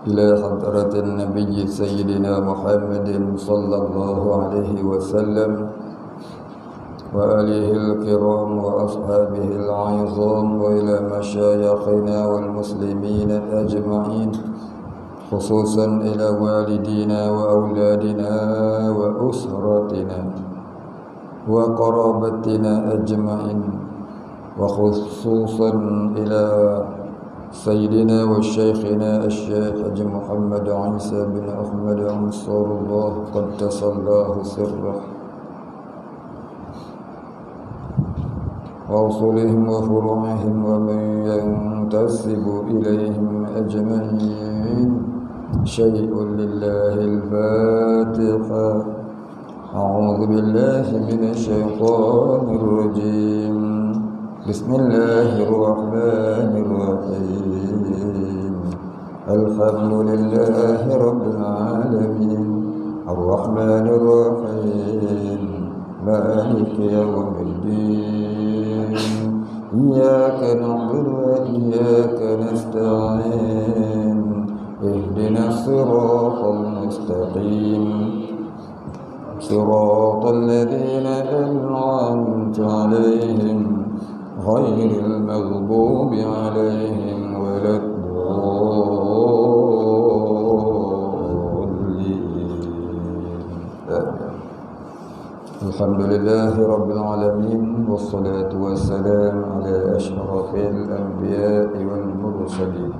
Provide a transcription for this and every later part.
إلى حضرة النبي سيدنا محمد صلى الله عليه وسلم وآله الكرام وأصحابه العظام وإلى مشايخنا والمسلمين أجمعين، خصوصا إلى والدينا وأولادنا وأسرتنا وقرابتنا أجمعين، وخصوصا إلى سيدنا وشيخنا الشيخ حج محمد عيسى بن أحمد أنصار الله قدس الله سره وأصولهم وفروعهم ومن ينتسب إليهم أجمعين. شيء لله الفاتحة. أعوذ بالله من الشيطان الرجيم. بسم الله الرحمن الرحيم. الحمد لله رب العالمين الرحمن الرحيم مالك يوم الدين إياك نعبد وإياك نستعين اهدنا الصراط المستقيم صراط الذين أنعمت عليهم غير المغضوب عليهم ولا الضالين. الحمد لله رب العالمين والصلاة والسلام على أشرف الأنبياء والمرسلين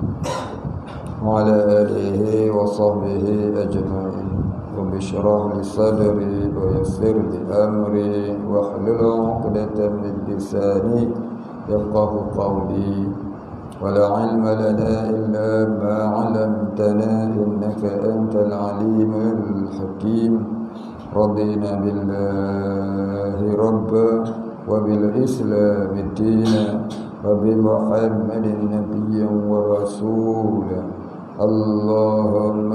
وعلى آله وصحبه أجمعين. رب اشرح لي صدري ويسر لي أمري واحلل عقدة من لساني يفقه قولي. ولا علم لنا إلا ما علمتنا إنك أنت العليم الحكيم. رضينا بالله ربا وبالإسلام دينا وبمحمد نبيا ورسولا. اللهم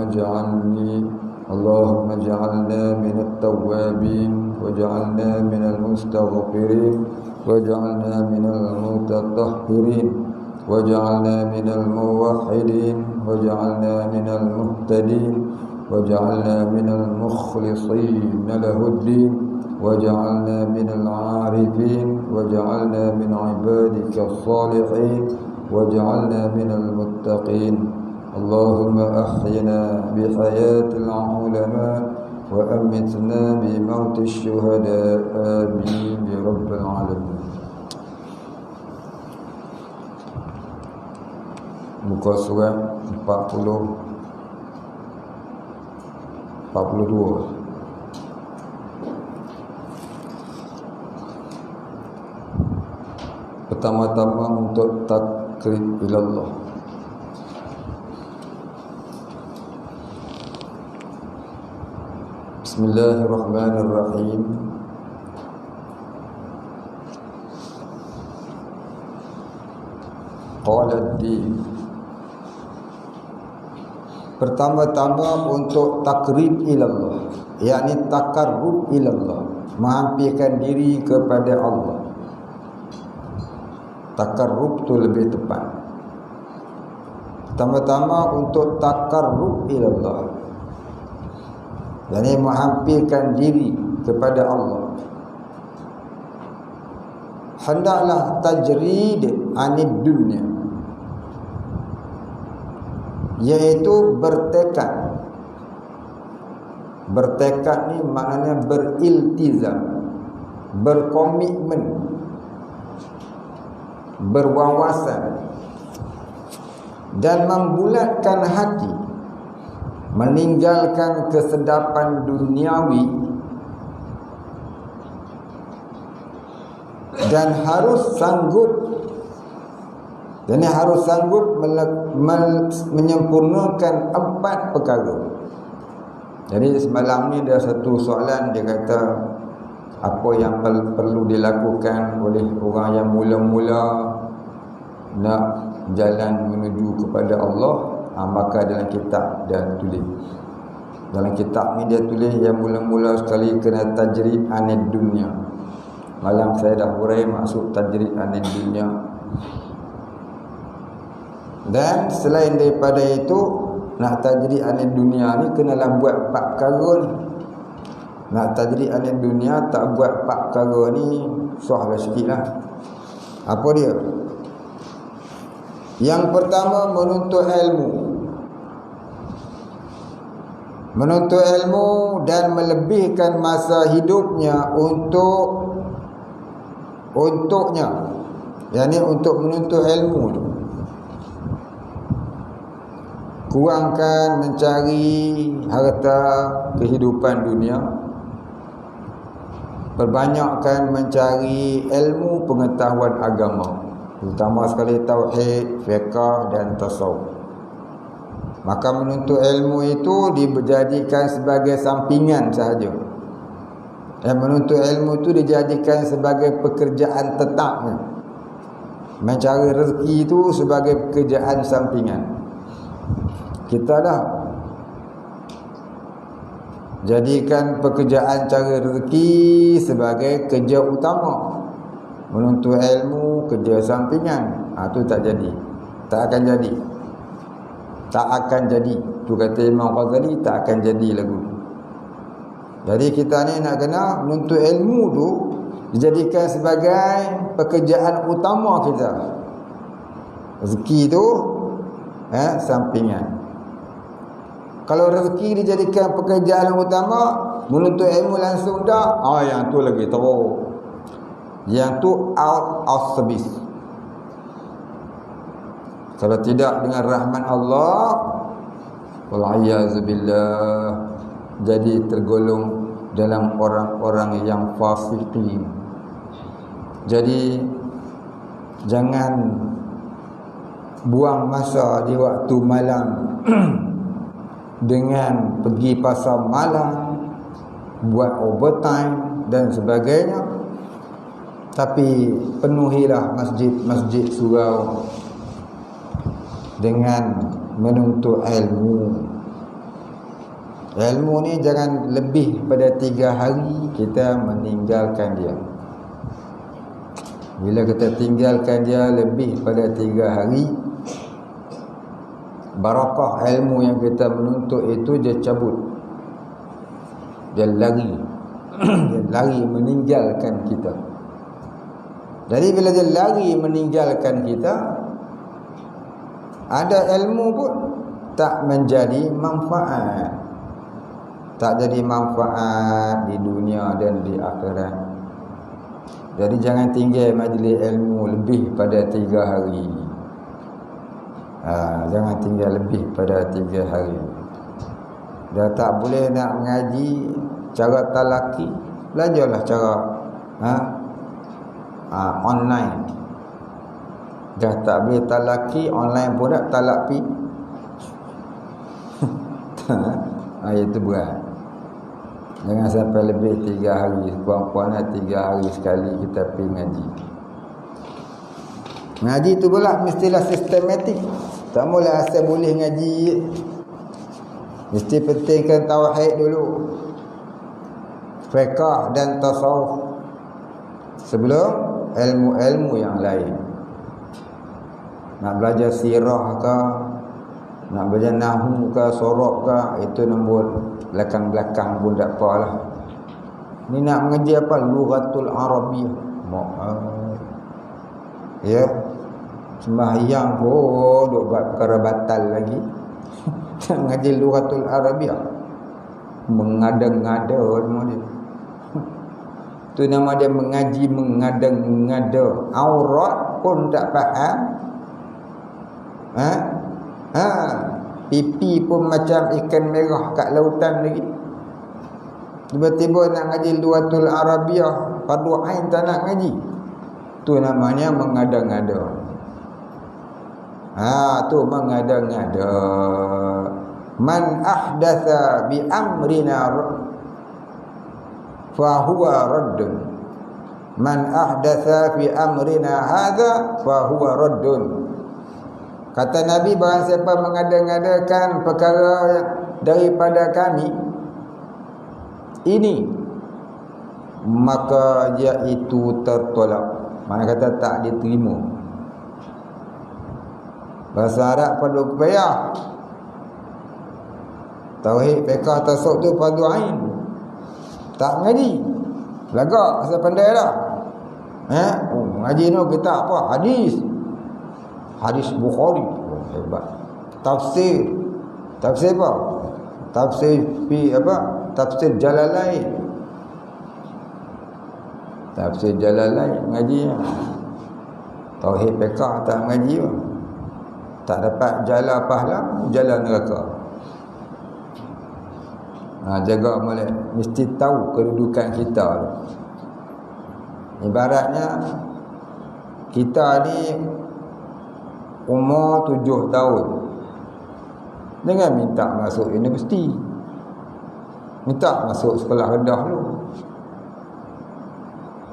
اجعلنا من التوابين واجعلنا من المستغفرين واجعلنا من المتطهرين واجعلنا من الموحدين واجعلنا من المهتدين واجعلنا من المخلصين له الدين واجعلنا من العارفين واجعلنا من عبادك الصالحين واجعلنا من المتقين. اللهم أحينا بحياة العلماء وأمتنا بموت الشهداء آمين يا رب العالمين. Muka surat 42. Pertama-tama untuk takrib ilallah. Bismillahirrahmanirrahim. Qala ad-din. Pertama-tama untuk takrib ilallah, yakni takarrub ilallah, menghampirkan diri kepada Allah. Takarrub tu lebih tepat. Pertama-tama untuk takarrub ilallah, yakni menghampirkan diri kepada Allah. Hendaklah tajrid anid dunya, yaitu bertekad. Bertekad ni maknanya beriltizam, berkomitmen, berwawasan dan membulatkan hati, meninggalkan kesedapan duniawi dan harus sanggup menyempurnakan 4 perkara. Jadi semalam ni ada satu soalan, dia kata apa yang perlu dilakukan oleh orang yang mula-mula nak jalan menuju kepada Allah. Maka dalam kitab dia tulis, dalam kitab ni dia tulis yang mula-mula sekali kena tajrid anid dunya. Malam saya dah hurai maksud tajrid anid dunya. Dan selain daripada itu, nak tajri anil dunia ni kenalah buat 4 perkara ni. Nak tajri anil dunia tak buat 4 perkara ni susah sikit lah. Apa dia? Yang pertama, menuntut ilmu. Menuntut ilmu dan melebihkan masa hidupnya untuknya. Yang ni untuk menuntut ilmu tu. Kurangkan mencari harta kehidupan dunia, perbanyakkan mencari ilmu pengetahuan agama, terutama sekali tauhid, fiqh dan tasawuf. Maka menuntut ilmu itu dijadikan sebagai sampingan sahaja. Menuntut ilmu itu dijadikan sebagai pekerjaan tetapnya. Mencari rezeki itu sebagai pekerjaan sampingan. Kita dah jadikan pekerjaan cari rezeki sebagai kerja utama. Menuntut ilmu kerja sampingan. Itu tak jadi. Tak akan jadi. Tak akan jadi. Tu kata Imam Ghazali, tak akan jadi lagu. Jadi kita ni nak kena menuntut ilmu tu dijadikan sebagai pekerjaan utama kita. Rezeki tu sampingan. Kalau rezeki dijadikan pekerjaan utama, menuntut ilmu langsung dah, yang tu lagi teruk. Yang tu out of service. Kalau tidak dengan rahmat Allah, wal-a'yazubillah, jadi tergolong dalam orang-orang yang fasiqin. Jadi jangan buang masa di waktu malam dengan pergi pasar malam, buat overtime dan sebagainya. Tapi penuhilah masjid-masjid surau dengan menuntut ilmu. Ilmu ni jangan lebih pada 3 hari kita meninggalkan dia. Bila kita tinggalkan dia lebih pada 3 hari, barakah ilmu yang kita menuntut itu dia cabut. Dia lari. Dia lari meninggalkan kita. Jadi bila dia lari meninggalkan kita, ada ilmu pun tak menjadi manfaat. Tak jadi manfaat di dunia dan di akhirat. Jadi jangan tinggal majlis ilmu lebih pada 3 hari. Jangan tinggal lebih pada 3 hari. Dah tak boleh nak mengaji cara talaki, belajarlah cara online. Dah tak boleh talaki, online pun tak talaki. Itu berat. Jangan sampai lebih 3 hari. Puan-puan 3 hari sekali kita pergi ngaji. Ngaji tu pula mestilah sistematik. Tak mula asal boleh ngaji. Mesti pentingkan tauhid dulu, fiqh dan tasawuf, sebelum ilmu-ilmu yang lain. Nak belajar sirah ke, nak belajar nahwu ke, sorab ke, itu nombor belakang-belakang pun tak apalah. Ni nak mengaji apa? Lughatul Arabiyyah. Ya. Sembahyang pun duk buat perkara batal lagi. Nak mengaji Lughatul Arabiyyah. Mengada-ngada nama dia. Tu nama dia mengaji mengada-ngada. Aurat pun tak faham. Pipi pun macam ikan merah kat lautan lagi. Tiba-tiba nak ngaji Lughatul Arabiyyah, fardu ain tak nak ngaji. Tu namanya mengada-ngada. Tu mengada-ngada. Man ahdatha bi amrina fa huwa raddun. Man ahdatha fi amrina hadha fa huwa raddun. Kata Nabi, barang siapa mengada-ngadakan perkara daripada kami ini, maka dia itu tertolak. Mana kata tak diterima. Bahasa Arab perlu kepayah. Tauhid, fiqh, tasawuf tu fardu ain. Tak mengaji. Lagak asal pandai dah. Mengaji ni kita apa? Hadis. Hadis Bukhari. Hebat. Tafsir. Tafsir apa? Tafsir Tafsir Jalalain. Tafsir Jalalain mengaji. Tauhid fiqh tak mengaji pun. Tak dapat jala pahala, jala neraka. Jaga molek, mesti tahu kedudukan kita tu. Ibaratnya kita ni umur 7 tahun, jangan minta masuk universiti, minta masuk sekolah rendah dulu.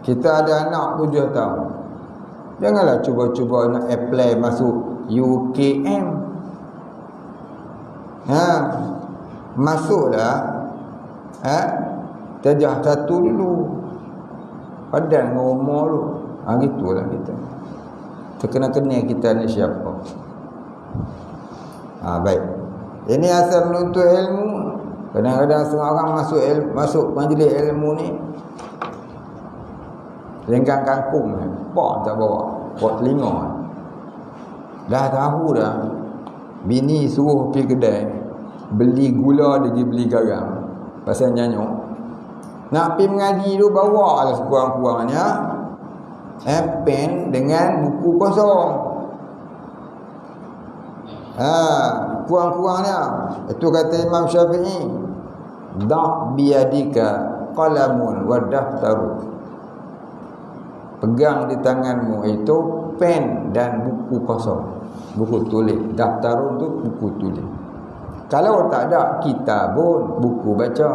Kita ada anak 7 tahun, janganlah cuba-cuba nak apply masuk UKM. Masuklah Tajah satu dulu, padan dengan umur dulu. Gitulah kita. Terkena-kena kita ni siapa. Baik. Ini asal menuntut ilmu. Kadang-kadang setengah orang masuk majlis ilmu ni lenggang kangkung, tak bawa, buat telinga. Dah tahu dah, bini suruh pergi kedai beli gula, dia beli garam pasal nyanyuk. Nak pergi mengaji tu, bawa lah sekurang-kurangnya pen dengan buku kosong. Kurang-kurangnya itu kata Imam Syafi'i, da' biyadika qalamun wa daftaru. Pegang di tanganmu itu pen dan buku kosong, buku tulis. Daftarun tu buku tulis. Kalau tak ada kitabun, buku baca.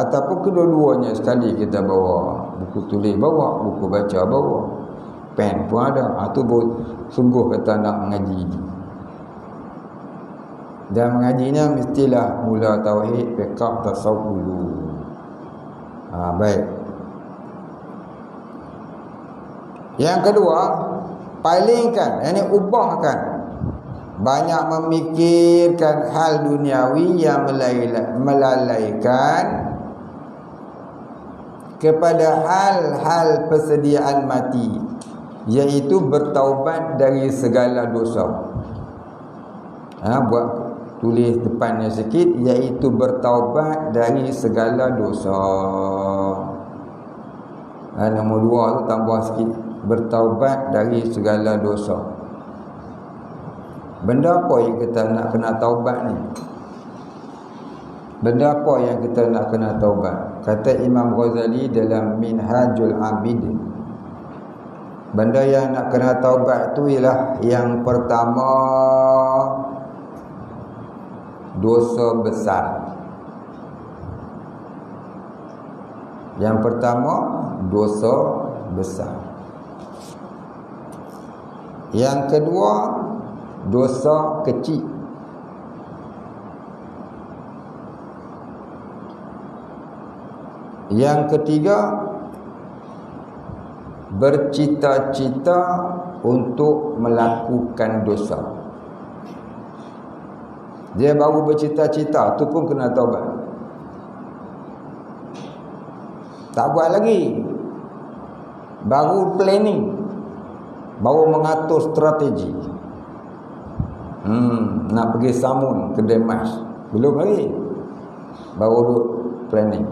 Ataupun kedua-duanya sekali kita bawa. Buku tulis bawa, buku baca bawa, pen pun ada. Itu sungguh kata nak mengaji. Dan mengajinya mestilah mula tauhid, fiqh, tasawuf dulu. Baik. Yang kedua, palingkan, ini ubahkan. Banyak memikirkan hal duniawi yang melalaikan kepada hal-hal persediaan mati, iaitu bertaubat dari segala dosa. Buat tulis depannya sikit, iaitu bertaubat dari segala dosa. Nombor 2 tu tambah sikit, bertaubat dari segala dosa. Benda apa yang kita nak kena taubat ni? Benda apa yang kita nak kena taubat? Kata Imam Ghazali dalam Minhajul Abidin, benda yang nak kena taubat tu ialah yang pertama, dosa besar. Yang pertama, dosa besar. Yang kedua, dosa kecil. Yang ketiga, bercita-cita untuk melakukan dosa. Dia baru bercita-cita, tu pun kena taubat. Tak buat lagi, baru planning, baru mengatur strategi. Nak pergi Samun, kedai emas, belum lagi, baru duduk planning.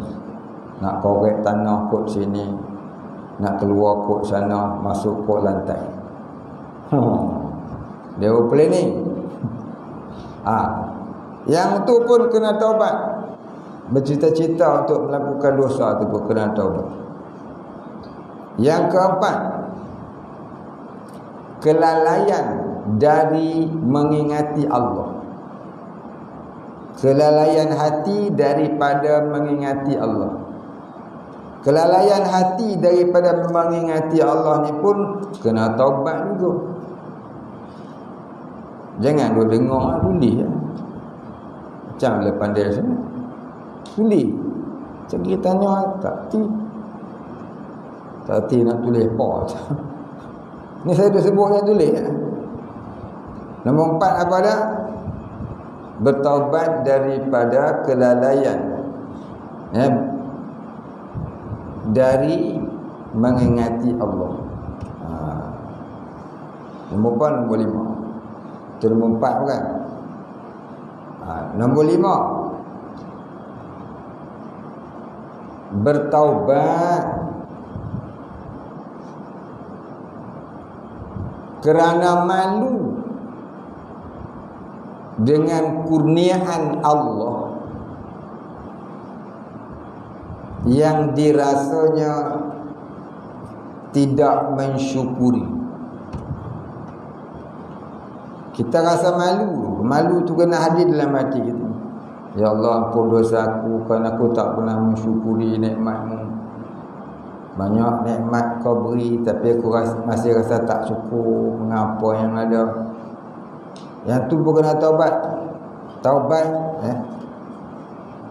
Nak korek tanah kot sini, nak keluar kot sana, masuk kot lantai. Dia baru planning. Yang tu pun kena taubat. Bercita-cita untuk melakukan dosa tu pun kena taubat. Yang keempat, kelalaian dari mengingati Allah. Kelalaian hati daripada mengingati Allah. Kelalaian hati daripada mengingati Allah ni pun kena taubat juga. Jangan duk dengar tulis ya. Macam le pandai sana. Tulis. Macam kita tanya tak ti nak tulis apa. Ni saya dah sebut yang tulis. Nombor 4 apa dah? bertaubat daripada kelalaian, ya, dari mengingati Allah. Nombor berapa? Nombor 5. Itu nombor 4 bukan? Nombor 5, bertaubat kerana malu dengan kurniaan Allah yang dirasanya tidak mensyukuri. Kita rasa malu. Malu tu kena hadir dalam hati kita. Ya Allah, ampun dosa aku kerana aku tak pernah mensyukuri nikmat-Mu. Banyak nikmat Kau beri, tapi aku masih rasa tak cukup mengapa yang ada. Yang tu pun kena taubat. Taubat,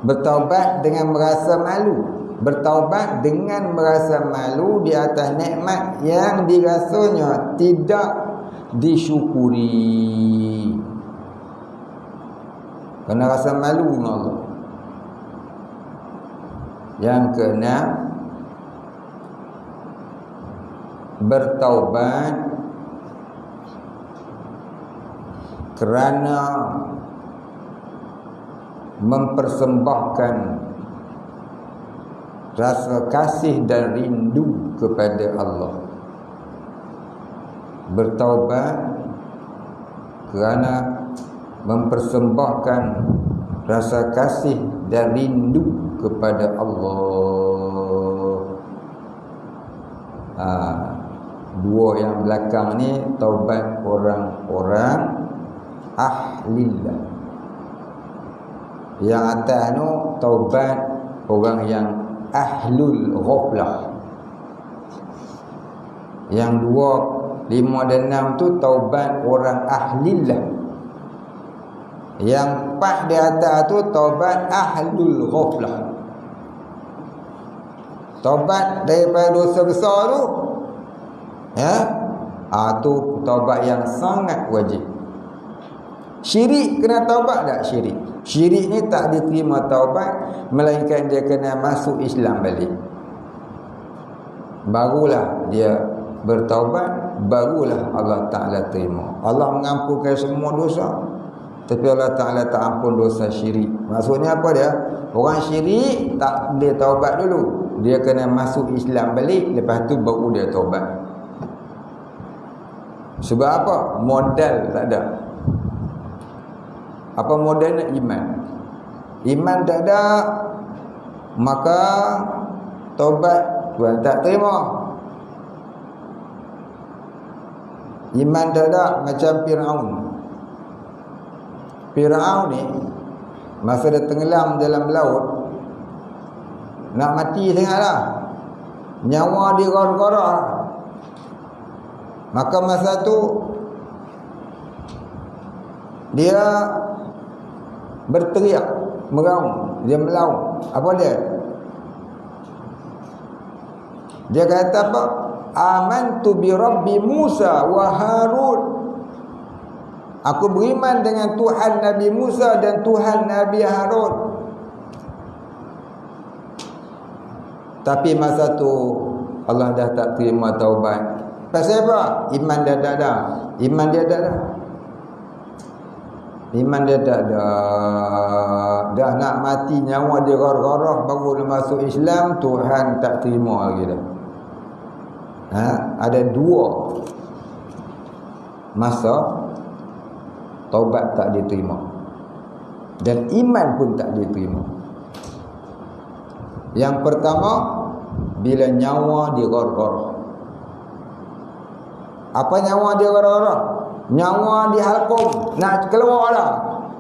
bertaubat dengan merasa malu. Bertaubat dengan merasa malu di atas nikmat yang dirasanya tidak disyukuri. Kena rasa malu dengan Allah. Yang keenam, bertaubat kerana mempersembahkan rasa kasih dan rindu kepada Allah. Bertaubat kerana mempersembahkan rasa kasih dan rindu kepada Allah. Dua yang belakang ni taubat orang-orang ahlillah. Yang atas tu taubat orang yang ahlul ghaflah. Yang 2, 5 dan 6 tu taubat orang ahlillah. Yang 4 di atas tu taubat ahlul ghaflah. Taubat daripada dosa besar tu, ya, tu taubat yang sangat wajib. Syirik kena taubat tak? Syirik ni tak diterima taubat, melainkan dia kena masuk Islam balik. Barulah dia bertaubat, barulah Allah Ta'ala terima. Allah mengampunkan semua dosa, tapi Allah Ta'ala tak ampun dosa syirik. Maksudnya apa dia? Orang syirik tak boleh taubat dulu. Dia kena masuk Islam balik, lepas tu baru dia taubat. Sebab apa? Modal tak ada. Apa modalnya? Iman. Iman tak ada, maka taubat Tuhan tak terima. Iman tak ada, macam Fir'aun. Fir'aun ni masa dia tenggelam dalam laut, nak mati sangatlah, nyawa dia gora-gora. Maka masa tu dia berteriak, meraung, dia melaung. Apa dia? Dia kata apa? Amantu bi Rabbi Musa wa Harun. Aku beriman dengan Tuhan Nabi Musa dan Tuhan Nabi Harun. Tapi masa tu Allah dah tak terima taubat. Pasal apa? Iman dia tak ada. Iman dia tak ada. Iman dia tak ada. Dah nak mati, nyawa dia gor-goroh, baru dia masuk Islam, Tuhan tak terima lagi dah. Ada 2 masa taubat tak diterima, dan iman pun tak diterima. Yang pertama, bila nyawa digor-gor. Apa nyawa digor-gor? Nyawa dihalkum, nak keluar dah,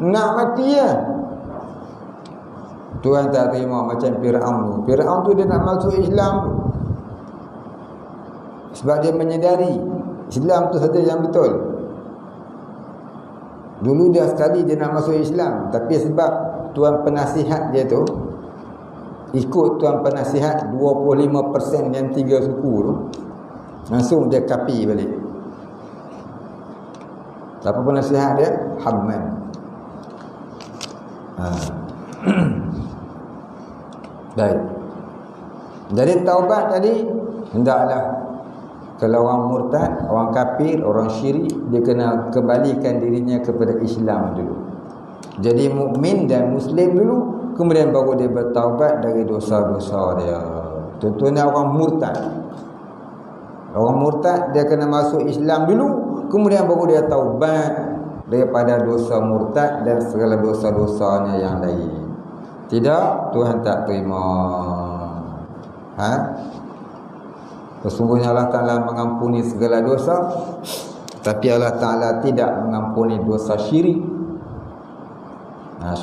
nak mati ya. Tuhan tak terima. Macam Fir'aun tu. Fir'aun tu dia nak masuk Islam tu, sebab dia menyedari Islam tu saja yang betul. Dulu dia sekali dia nak masuk Islam, tapi sebab tuan penasihat dia tu ikut tuan penasihat 25% yang 3 suku tu, langsung dia kapi balik. Siapa penasihat dia? Hamman. Baik. Jadi taubat tadi hendaklah, kalau orang murtad, orang kafir, orang syirik, dia kena kembalikan dirinya kepada Islam dulu. Jadi mukmin dan muslim dulu, kemudian baru dia bertaubat dari dosa-dosa dia. Contohnya orang murtad. Orang murtad dia kena masuk Islam dulu, kemudian baru dia taubat daripada dosa murtad dan segala dosa-dosanya yang lain. Tidak, Tuhan tak terima. Sesungguhnya Allah Ta'ala mengampuni segala dosa, tapi Allah Ta'ala tidak mengampuni dosa syirik.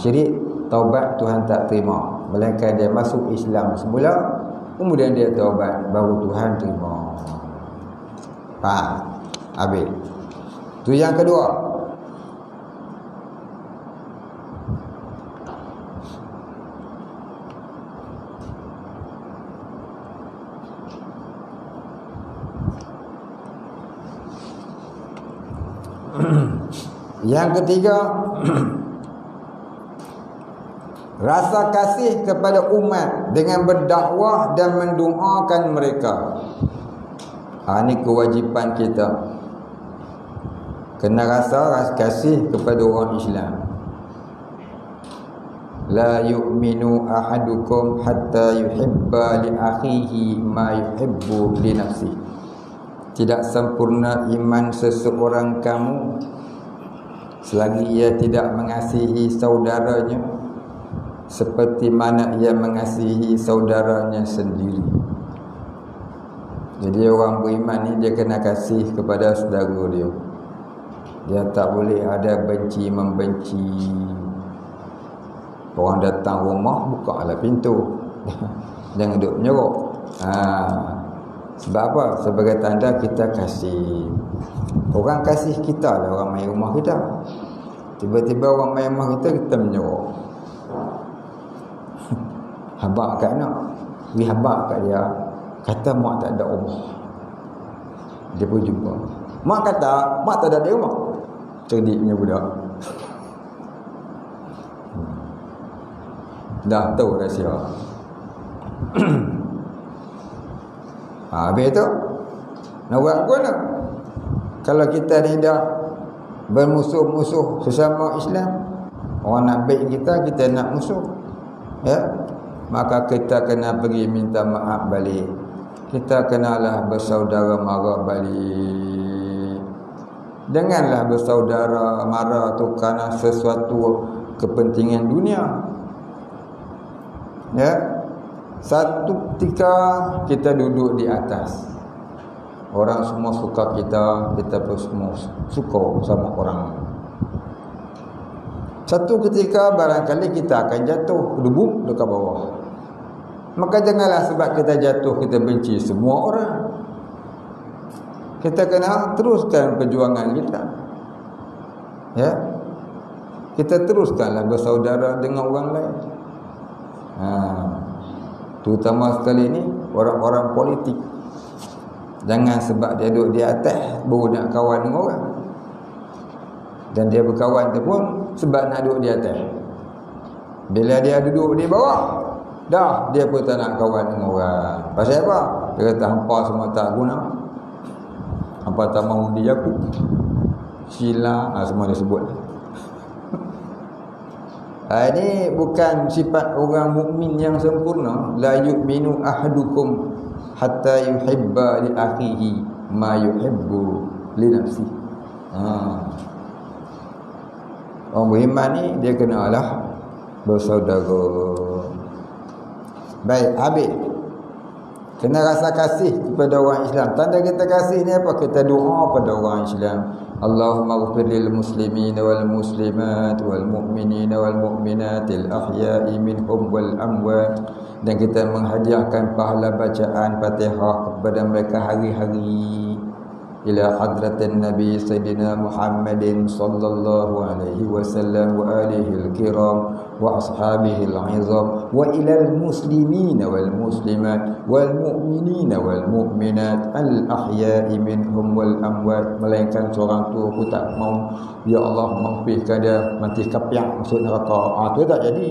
Syirik, taubat Tuhan tak terima. Melainkan dia masuk Islam semula, kemudian dia taubat, baru Tuhan terima. Faham? Habis. Itu yang kedua. Yang ketiga, rasa kasih kepada umat dengan berdakwah dan mendoakan mereka. Ini kewajipan kita. Kena rasa kasih kepada orang Islam. La yu'minu ahadukum hatta yuhibba li akhihi ma yuhibbu li nafsihi. Tidak sempurna iman seseorang kamu selagi ia tidak mengasihi saudaranya seperti mana ia mengasihi saudaranya sendiri. Jadi orang beriman ni dia kena kasih kepada saudara dia. Dia tak boleh ada benci membenci. Orang datang rumah, bukalah pintu. Jangan duduk menyerok. Sebab apa? Sebagai tanda kita kasih. Orang kasih kita lah orang main rumah kita. Tiba-tiba orang main rumah kita, kita menyerok. Habaq kat anak. Pergi habaq kat dia. Kata mak tak ada rumah. Dia pun jumpa. Mak kata mak tak ada di rumah. Cerdiknya budak. Dah tahu rahsia. Habis tu nak buat apa nak? Kalau kita ni dah bermusuh-musuh sesama Islam, orang nak baik kita, kita nak musuh, ya, maka kita kena pergi minta maaf balik. Kita kenalah bersaudara mara balik. Janganlah bersaudara mara tu kerana sesuatu kepentingan dunia. Ya, satu ketika kita duduk di atas, orang semua suka kita, kita pun semua suka sama orang. Satu ketika barangkali kita akan jatuh debuk dekat bawah. Maka janganlah sebab kita jatuh kita benci semua orang. Kita kena teruskan perjuangan kita. Ya. Kita teruskanlah bersaudara dengan orang lain. Terutama sekali ni orang-orang politik. Jangan sebab dia duduk di atas baru nak kawan dengan orang. Dan dia berkawan tu pun sebab nak duduk di atas. Bila dia duduk di bawah, dah dia pun tak nak kawan dengan orang. Pasal apa? Dia kata hampa semua tak guna. Hampa tak mahu undi aku. Sila, semua dia sebut. Ini bukan sifat orang mukmin yang sempurna. La yu'minu ahadukum hatta yuhibba li akhihi ma yuhibbu li nafsihi. Orang beriman ni dia kenalah bersaudara. Baik, habis. Kena rasa kasih kepada orang Islam. Tanda kita kasih ni apa? Kita doa pada orang Islam. Allahumma ighfir lil muslimin wal muslimat wal mu'minin wal mu'minatil ahya'i minhum wal amwat. Dan kita menghadiahkan pahala bacaan Fatihah kepada mereka hari-hari. ila hadratin Nabi Sayyidina Muhammadin sallallahu alaihi wasallam wa alihi al-kiram wa ashabihi al-'izam wa ila al-muslimin wal muslimat wal mu'minin wal mu'minat al-ahya'i minhum wal amwat. Melainkan seorang tu aku tak mau, ya Allah maafkan dia mati kapiak masuk neraka. Tu tak jadi.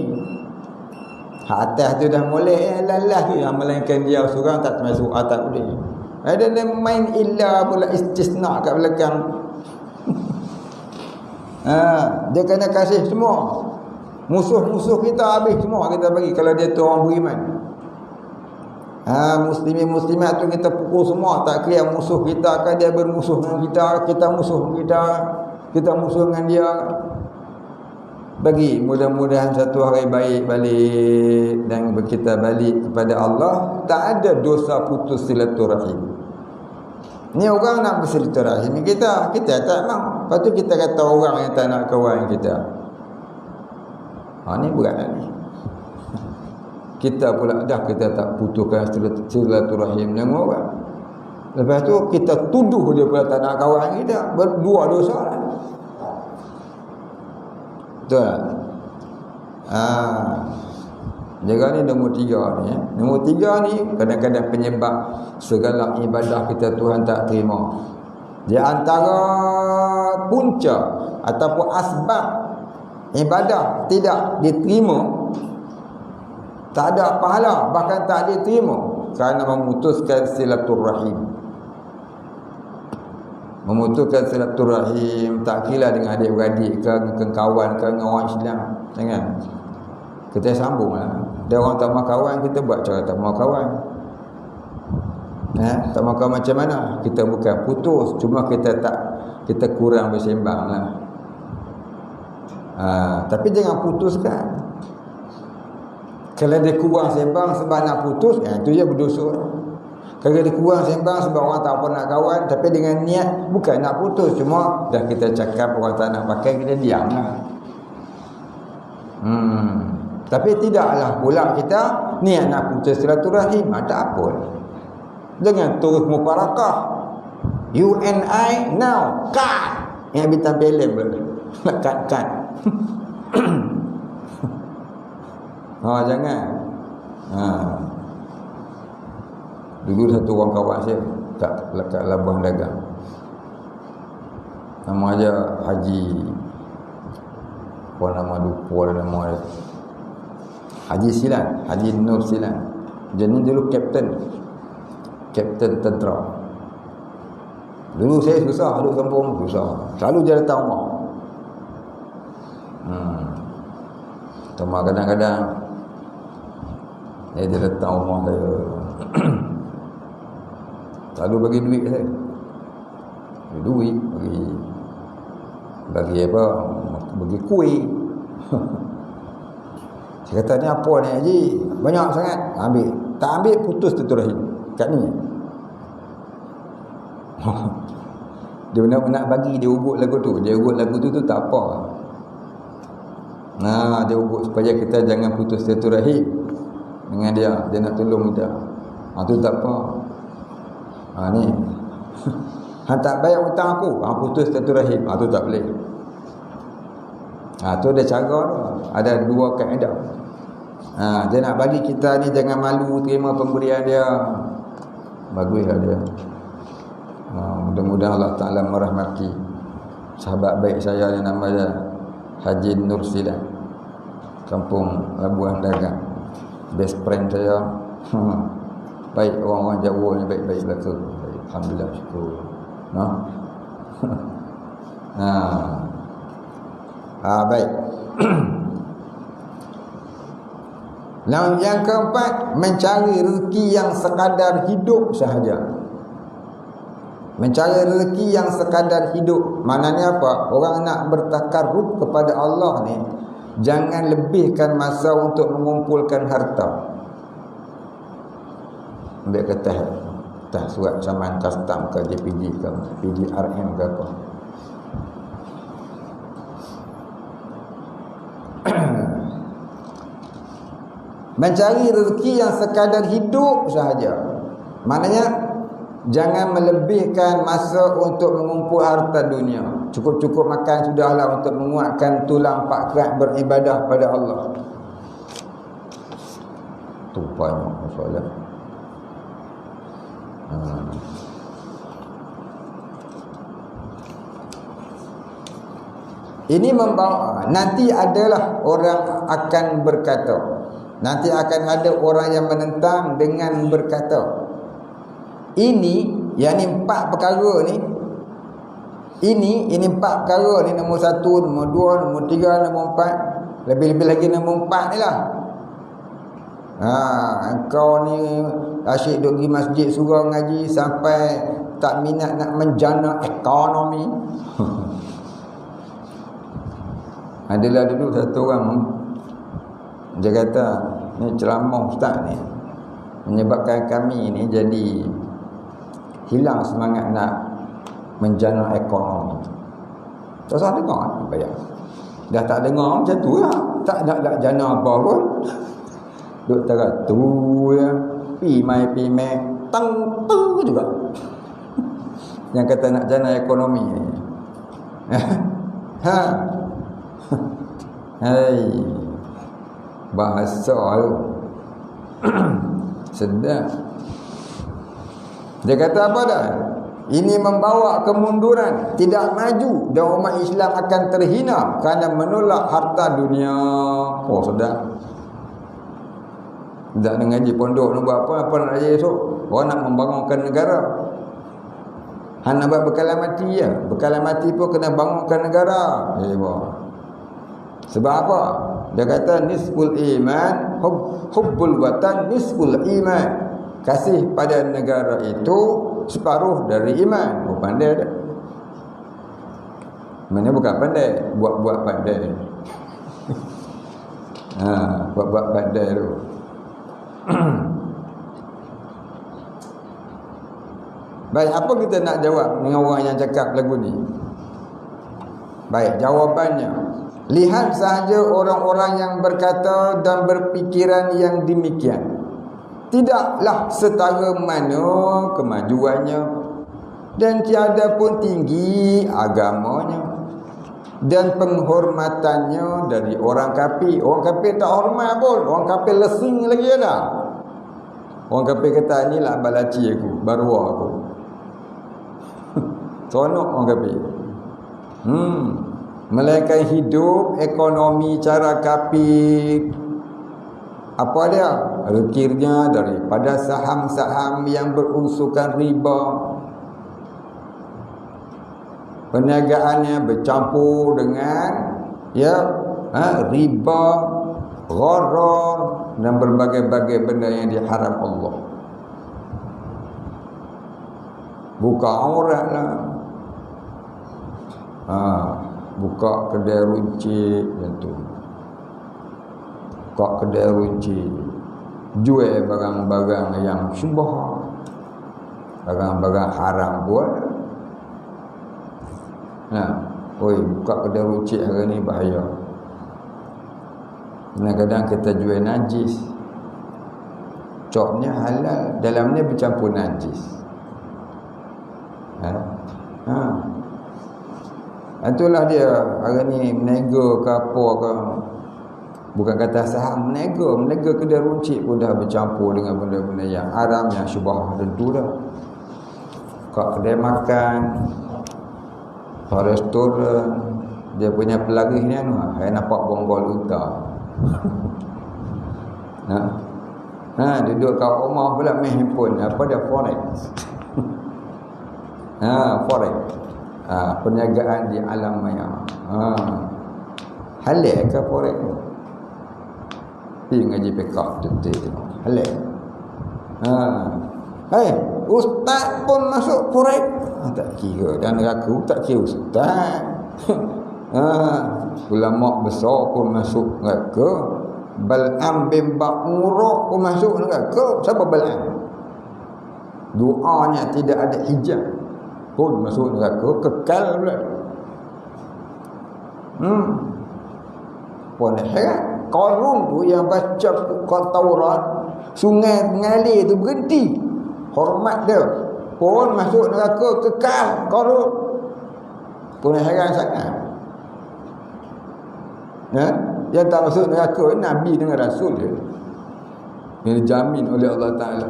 Hak atas tu dah molek lalah tu, yang melainkan dia seorang tak termasuk atas boleh. Ada main illa pula istisna kat belakang. Dia kena kasih semua. Musuh-musuh kita habis semua kita bagi kalau dia tu orang beriman. Muslimin muslimat tu kita pukul semua, tak kira musuh kita kan dia bermusuh dengan kita musuh kita, kita musuh dengan dia. Bagi mudah-mudahan satu hari baik balik dan kita balik kepada Allah, tak ada dosa putus silaturahim. Ni orang nak bersilaturahim kita tak mau. Lepas tu kita kata orang yang tak nak kawan kita. Ni berat ni. Kita pula dah kita tak putuskan silaturahim dengan orang. Lepas tu kita tuduh dia pula tak nak kawan kita. Berdua dosa lah. Betul tak? Jaga ni nombor 3 ni. Nombor 3 ni kadang-kadang penyebab segala ibadah kita Tuhan tak terima. Di antara punca ataupun asbab ibadah tidak diterima, tak ada pahala, bahkan tak diterima kerana memutuskan silaturahim. Memutuskan silaturahim tak kira dengan adik-beradik ke, dengan kawan ke, dengan orang Islam. Jangan. Kita sambung lah. Dia orang tak mau kawan, kita buat cara tak mau kawan. Tak mau kawan macam mana? Kita bukan putus, cuma kita kurang bersembang lah. Tapi jangan putuskan. Kalau dia kurang sembang sebab nak putus, itu dia berdosa. Kalau dia kurang sembang sebab orang tak apa nak kawan, tapi dengan niat bukan nak putus, cuma dah kita cakap orang tak nak pakai, kita diam lah. Tapi tidaklah pula kita niat nak putus silaturahim, tak apa. Jangan terus mufarakah. You and I now cut. Yang bintang filem boleh. Cut. Jangan. Dulu satu orang kawan saya kat Labuan Dagang. Nama dia Haji. Apa nama lupa nama dia. Haji Silan, Haji Nur Silan. Dia ni dulu kapten tentera. Dulu saya susah duduk kampung, susah. Selalu dia datang rumah. Cuma kadang-kadang dia datang rumah saya. Selalu bagi duit saya. Duit bagi apa? Bagi kuih. Saya kata ni apa ni Haji? Banyak sangat. Ambil. Tak ambil putus silaturahim. Kat ni. Dia nak bagi dia ugut lagu tu. Dia ugut lagu tu tak apa. Dia ugut supaya kita jangan putus silaturahim dengan dia. Dia nak tolong kita. Tu tak apa. Ni. Tak bayar hutang aku. Putus silaturahim. Tu tak boleh. Tu ada cara tu. Ada 2 kaedah. Dia nak bagi kita ni jangan malu terima pemberian dia. Baguslah dia. Mudah-mudahan Allah Ta'ala merahmati sahabat baik saya yang nama dia Haji Nur Silan, kampung Labuan Dagang. Best friend saya. Baik, orang-orang Jawa ni baik-baik belaka. Alhamdulillah, syukur. Baik. Yang keempat, mencari rezeki yang sekadar hidup sahaja. Mencari rezeki yang sekadar hidup. Maknanya apa? Orang nak bertakarrub kepada Allah ni, jangan lebihkan masa untuk mengumpulkan harta. Ambil kertas surat saman custom ke JPG ke PDRM ke apa. Mencari rezeki yang sekadar hidup sahaja. Maknanya Jangan melebihkan masa untuk mengumpul harta dunia. Cukup-cukup makan sudahlah untuk menguatkan tulang pakrat beribadah pada Allah. Tu banyak soalan. Ini membawa, nanti adalah orang akan berkata, nanti akan ada orang yang menentang dengan berkata, ini, yang ni 4 perkara ni, ini 4 perkara ni, nombor 1, nombor 2, nombor 3, nombor 4, lebih-lebih lagi nombor 4 ni lah. Engkau ni asyik duduk pergi masjid surau ngaji sampai tak minat nak menjana ekonomi. Adalah dulu satu orang, dia kata, ni ceramah ustaz ni menyebabkan kami ni jadi hilang semangat nak menjana ekonomi. Tak usah dengar, bayar. Dah tak dengar macam tu lah, tak nak jana apa pun. Duk teratu ya, pi mai tang juga. Yang kata nak jana ekonomi ni. Hai, bahasa tu sedap. Dia kata apa dah? Ini membawa kemunduran, tidak maju, dan umat Islam akan terhina kerana menolak harta dunia. Oh, sedap. Tak nak ngaji pondok nak buat apa nak ngaji esok? Orang nak membangunkan negara. Han nak buat bekalan mati ya. Bekalan mati pun kena bangunkan negara. Sebab apa? Dia kata nisful iman, hubbul watan nisful iman. Kasih pada negara itu separuh dari iman. Oh, pandai dah. Mana bukan pandai, buat-buat pandai. Buat-buat pandai tu. Baik, apa kita nak jawab dengan orang yang cakap lagu ni? Baik, jawapannya, lihat sahaja orang-orang yang berkata dan berpikiran yang demikian. Tidaklah setara mana kemajuannya, dan tiada pun tinggi agamanya dan penghormatannya dari orang kafir. Orang kafir tak hormat pun, orang kafir lesing lagi ada. Orang kafir kata, inilah balaci aku, baruah aku. Seronok orang kafir. Melainkan hidup ekonomi cara kafir. Apa dia? Rezkinya daripada saham-saham yang berunsurkan riba. Perniagaannya bercampur dengan riba, gharar dan berbagai-bagai benda yang diharam Allah. Buka aurat lah, buka kedai runcit macam tu. Buka kedai runcit, jual barang-barang yang syubhat, barang-barang haram buat. Buka kedai runcit hari ni bahaya. Kadang-kadang kita jual najis, copnya halal, dalamnya bercampur najis. Itulah dia hari ni menega ke apa ke, bukan kata saham, menega kedai runcit pun dah bercampur dengan benda-benda yang haram, yang syubhat tentu dah. Kat kedai makan, restoran, dia punya pelagih ni saya nampak bonggol unta. Duduk kat rumah pula main handphone, apa dia, forex. Forex. Perniagaan di alam maya. Halal ke forex? Pergi ngaji fiqh tu halal. Ustaz pun masuk forex. Tak kira, dan aku tak kira ustaz. Ulama besar pun masuk neraka. Bal'am bin Ba'urah pun masuk neraka. Siapa Bal'am? Doanya tidak ada hijab pun masuk neraka, kekal pula. Pun heran, Qarun tu yang baca Taurat, sungai mengalir tu berhenti. Hormat dia pun masuk neraka kekal korut. Pun heran sangat. Ya, yang tak masuk neraka Nabi dengan Rasul dia. Yang dijamin oleh Allah Ta'ala.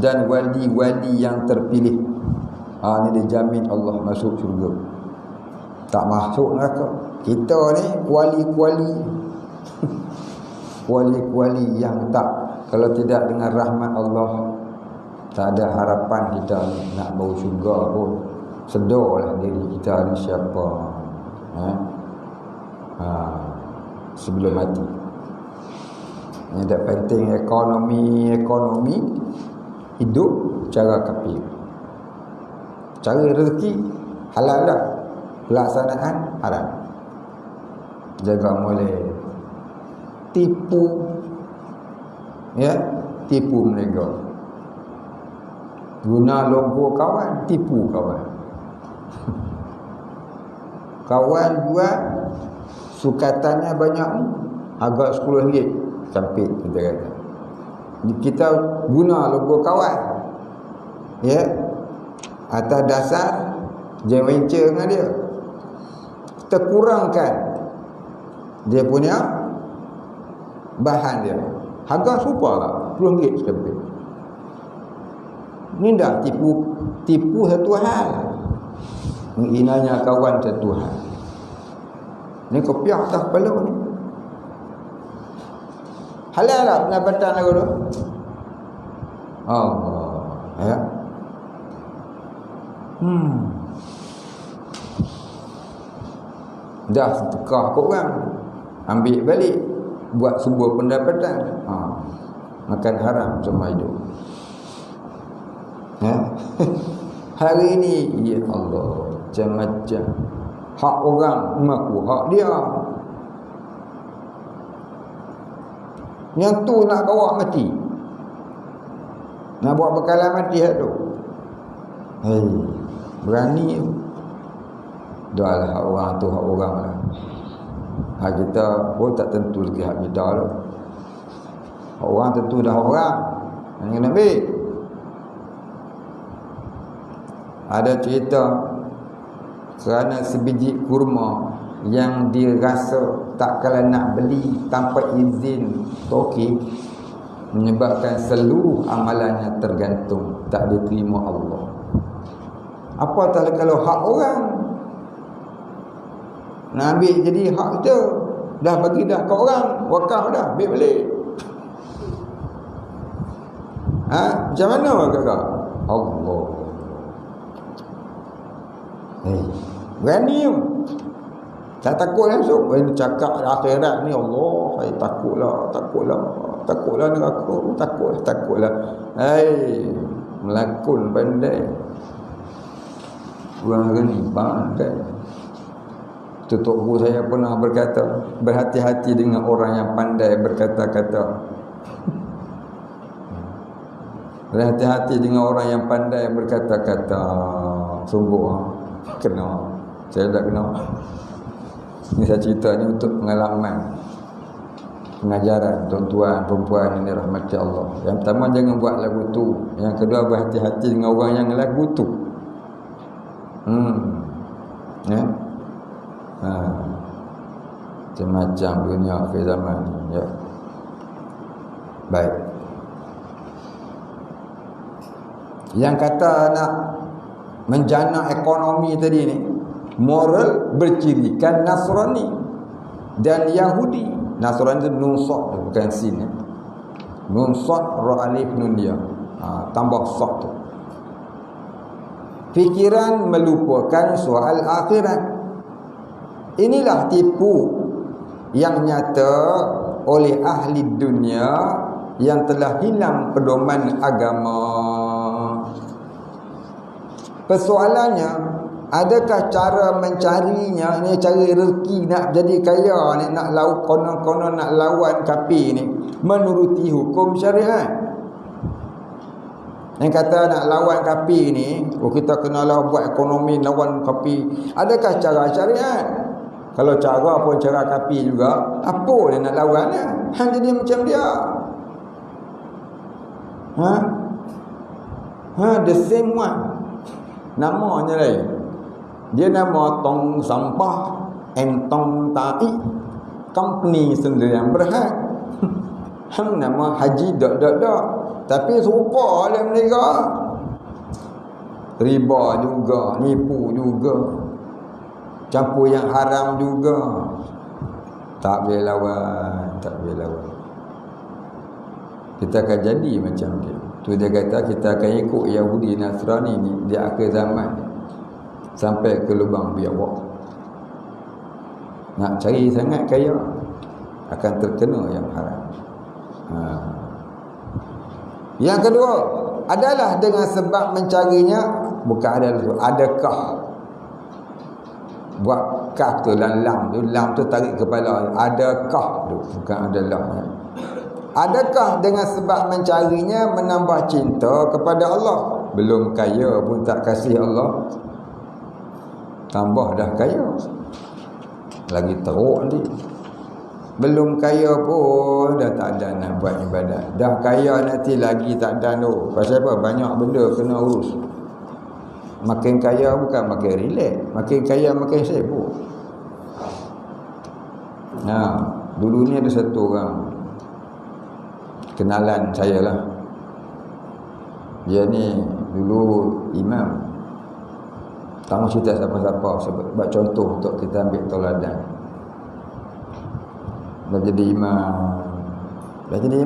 Dan wali-wali yang terpilih, ini dijamin Allah masuk syurga. Tak masuk neraka. Kita ni kuali-kuali kuali-kuali yang tak, kalau tidak dengan rahmat Allah, tak ada harapan kita nak bau syurga pun. Sedarlah diri kita ni siapa, sebelum mati. Ini tak penting ekonomi hidup cara kafir. Cara rezeki halal dah, pelaksanaan haram. Jaga mulai tipu, tipu mereka. Guna logo kawan, tipu kawan. Kawan buat sukatannya banyak ni, harga RM10 campit kita kata. Kita guna logo kawan, atas dasar joint venture dengan dia. Kita kurangkan dia punya bahan dia, harga serupa lah, RM10 campit. Ni dah tipu satu hal, menghinanya kawan satu hal. Ni kopiah atas kepala ni. Halal lah pendapatan lagu tu. Allah, dah tekah kau orang, ambil balik, buat sebuah pendapatan. Makan haram semua hidup. Hari ini, ya Allah, macam-macam. Hak orang mengaku hak dia. Yang tu nak bawa mati, nak buat bekalan mati hak tu. Berani tu. Dah lah hak orang tu, hak orang lah. Hak kita pun tak tentu lagi hak kita tu. Hak orang tentu dah hak orang, yang kena ambil. Ada cerita kerana sebiji kurma yang dirasa tak kala nak beli tanpa izin toki, menyebabkan seluruh amalannya tergantung, tak diterima Allah. Apatah kalau hak orang nak ambil jadi hak kita, dah bagi dah ke orang, wakaf dah, ambil balik. Macam mana kakak? Allah, berani tu. Tak takut langsung. Cakap akhirat ni, Allah, saya takutlah neraka, takutlah. Melakon pandai. Orang ni pandai. Tutup guru saya pernah berkata, berhati-hati dengan orang yang pandai berkata-kata. Berhati-hati dengan orang yang pandai berkata-kata. Sungguh kena. Saya dah kena. Ini saya cerita ni untuk pengalaman pengajaran tuan-tuan perempuan ini rahmati Allah. Yang pertama, jangan buat lagu tu. Yang kedua, berhati-hati dengan orang yang lagu tu. Macam-macam dunia akhir zaman ni, ya. Baik. Yang kata nak menjana ekonomi tadi ni, moral bercirikan Nasrani dan Yahudi. Nasrani itu nun sad, bukan sin, nun sad ra alif nun dia, tambah sad tu. Fikiran melupakan soal akhirat. Inilah tipu yang nyata oleh ahli dunia yang telah hilang pedoman agama. Persoalannya, adakah cara mencarinya ni, cari rezeki nak jadi kaya ni, nak konon-konon nak lawan kafir ni, menuruti hukum syariat? Yang kata nak lawan kafir ni, kita kenalah buat ekonomi lawan kafir. Adakah cara syariat? Kalau cara pun cara kafir juga, apa dia nak lawan dia? Hang jadi macam dia. The same one. Namanya lain. Dia nama Tong Sampah and Tong Tai company sendiri yang berhad. Hang nama Haji dot. Tapi serupa oleh mereka. Riba juga, nipu juga, campur yang haram juga. Tak boleh lawan. Kita akan jadi macam dia. Tu dia kata kita akan ikut Yahudi Nasrani ni di akhir zaman sampai ke lubang biawak. Nak cari sangat kaya akan terkena yang haram. Yang kedua adalah dengan sebab mencarinya, bukan adakah. Buat kaf tu lam tu tarik kepala. Adakah tu bukan adalah. Adakah dengan sebab mencarinya menambah cinta kepada Allah? Belum kaya pun tak kasih Allah, tambah dah kaya lagi teruk nanti. Belum kaya pun dah tak ada nak buat ibadat. Dah kaya nanti lagi tak ada tu. Pasal apa? Banyak benda kena urus. Makin kaya bukan makin relax, makin kaya makin sibuk. Dulu ni ada satu orang kenalan saya lah. Dia ni dulu imam. Tak mau cerita siapa-siapa, sebab contoh untuk kita ambil teladan. Dah jadi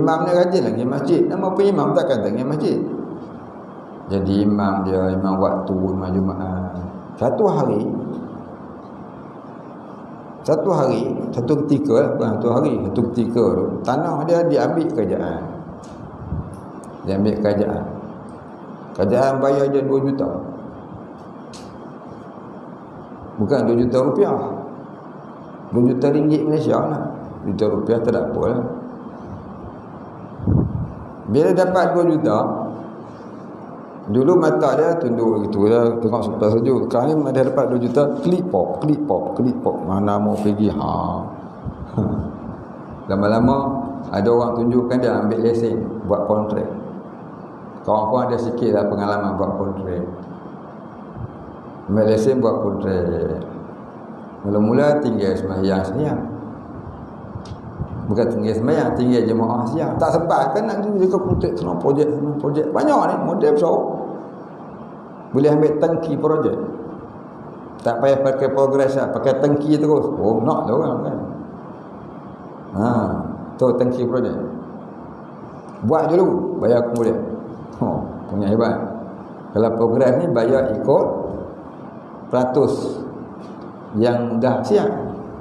imam ni rajin lagi masjid. Nama pun imam takkan pergi masjid. Jadi imam dia, imam waktu, imam Jumaat. Satu hari, satu ketika tu, tanah dia diambil kerajaan. Kerajaan bayar dia 2 juta. Bukan 2 juta rupiah. 2 juta ringgit Malaysia lah. 2 juta rupiah tak ada apa lah. Bila dapat 2 juta, dulu mata dia tunduk gitu lah, tengok sebelah sejuk. Sekarang ni dia dapat 2 juta, klik pop. Mana mau pergi Lama-lama ada orang tunjukkan dia ambil lesen buat kontrak. Kawan pun ada sikit lah pengalaman buat kontrak. Ambil lesen buat kontrak. Mula-mula tinggal sembahyang siang. Bukan tinggal sembahyang, tinggal jemaah siang. Tak sempat kan nak juga kontrak senang projek. Banyak ni model besar. Boleh ambil tangki projek. Tak payah pakai progress lah, pakai tangki terus. Oh, nak lah orang kan. Tu tangki projek. Buat dulu, bayar kemudian. Punya hebat. Kalau progress ni bayar ikut peratus yang dah siap.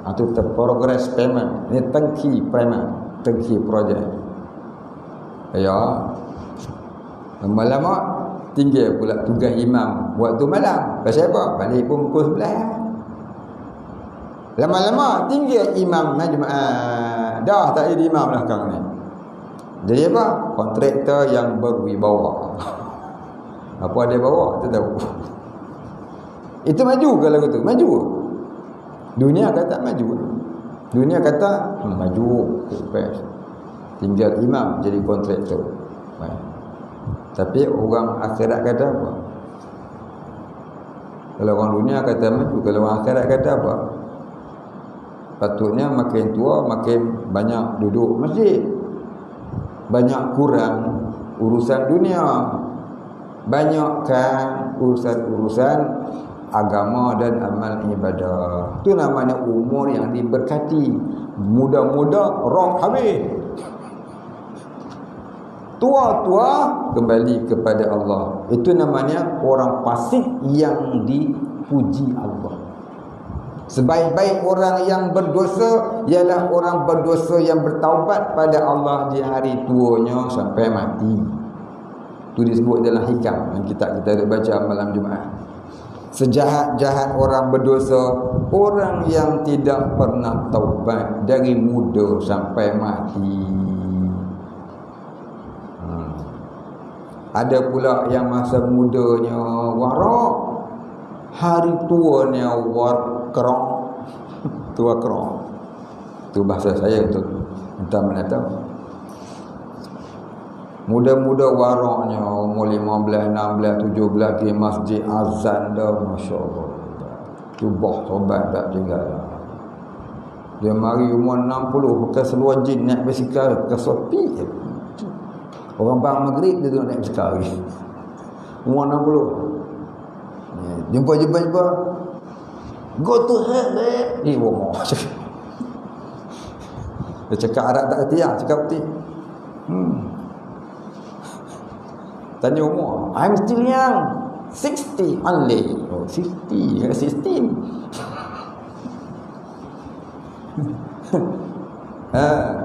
Itu progress payment. Ini tangki payment, tangki projek. Ya. Lama-lama tinggal pula tugas imam waktu malam. Pasal apa? Balik pun pukul 11. Lama-lama tinggal imam Jumaat. Dah tak jadi imam lah sekarang ni. Jadi apa? Kontraktor yang berwibawa. Apa dia bawa? Tak tahu. Itu maju ke lagu tu? Maju. Dunia kata maju. Dunia kata maju. Tinggal imam jadi kontraktor. Tapi orang akhirat kata apa? Kalau orang dunia kata maju, kalau orang akhirat kata apa? Patutnya makin tua makin banyak duduk masjid, banyak kurang urusan dunia, banyakkan urusan-urusan agama dan amal ibadah. Itu namanya umur yang diberkati. Muda-muda roh habis, tua-tua kembali kepada Allah. Itu namanya orang fasik yang dipuji Allah. Sebaik-baik orang yang berdosa ialah orang berdosa yang bertaubat pada Allah di hari tuanya sampai mati. Itu disebut dalam hikam yang kita baca malam Jumaat. Sejahat-jahat orang berdosa, orang yang tidak pernah taubat dari muda sampai mati. Ada pula yang masa mudanya warak, hari tuanya warkrong. Tua krong. Itu bahasa saya untuk entah mana tahu. Muda-muda waraknya, umur 15, 16, 17 pergi masjid azan dah, Masya Allah. Cuba sobat tak tinggal. Dia mari umur 60, bukan seluar jin naik basikal, bukan sopi. Orang bang maghrib dia tengok naik basikal lagi. Umur 60. Jumpa. Go to hell, eh. Wong. Dia cakap Arab tak kerti lah, cakap kerti. Tanya umur, I'm still young, 60 only. Oh, 60, 16.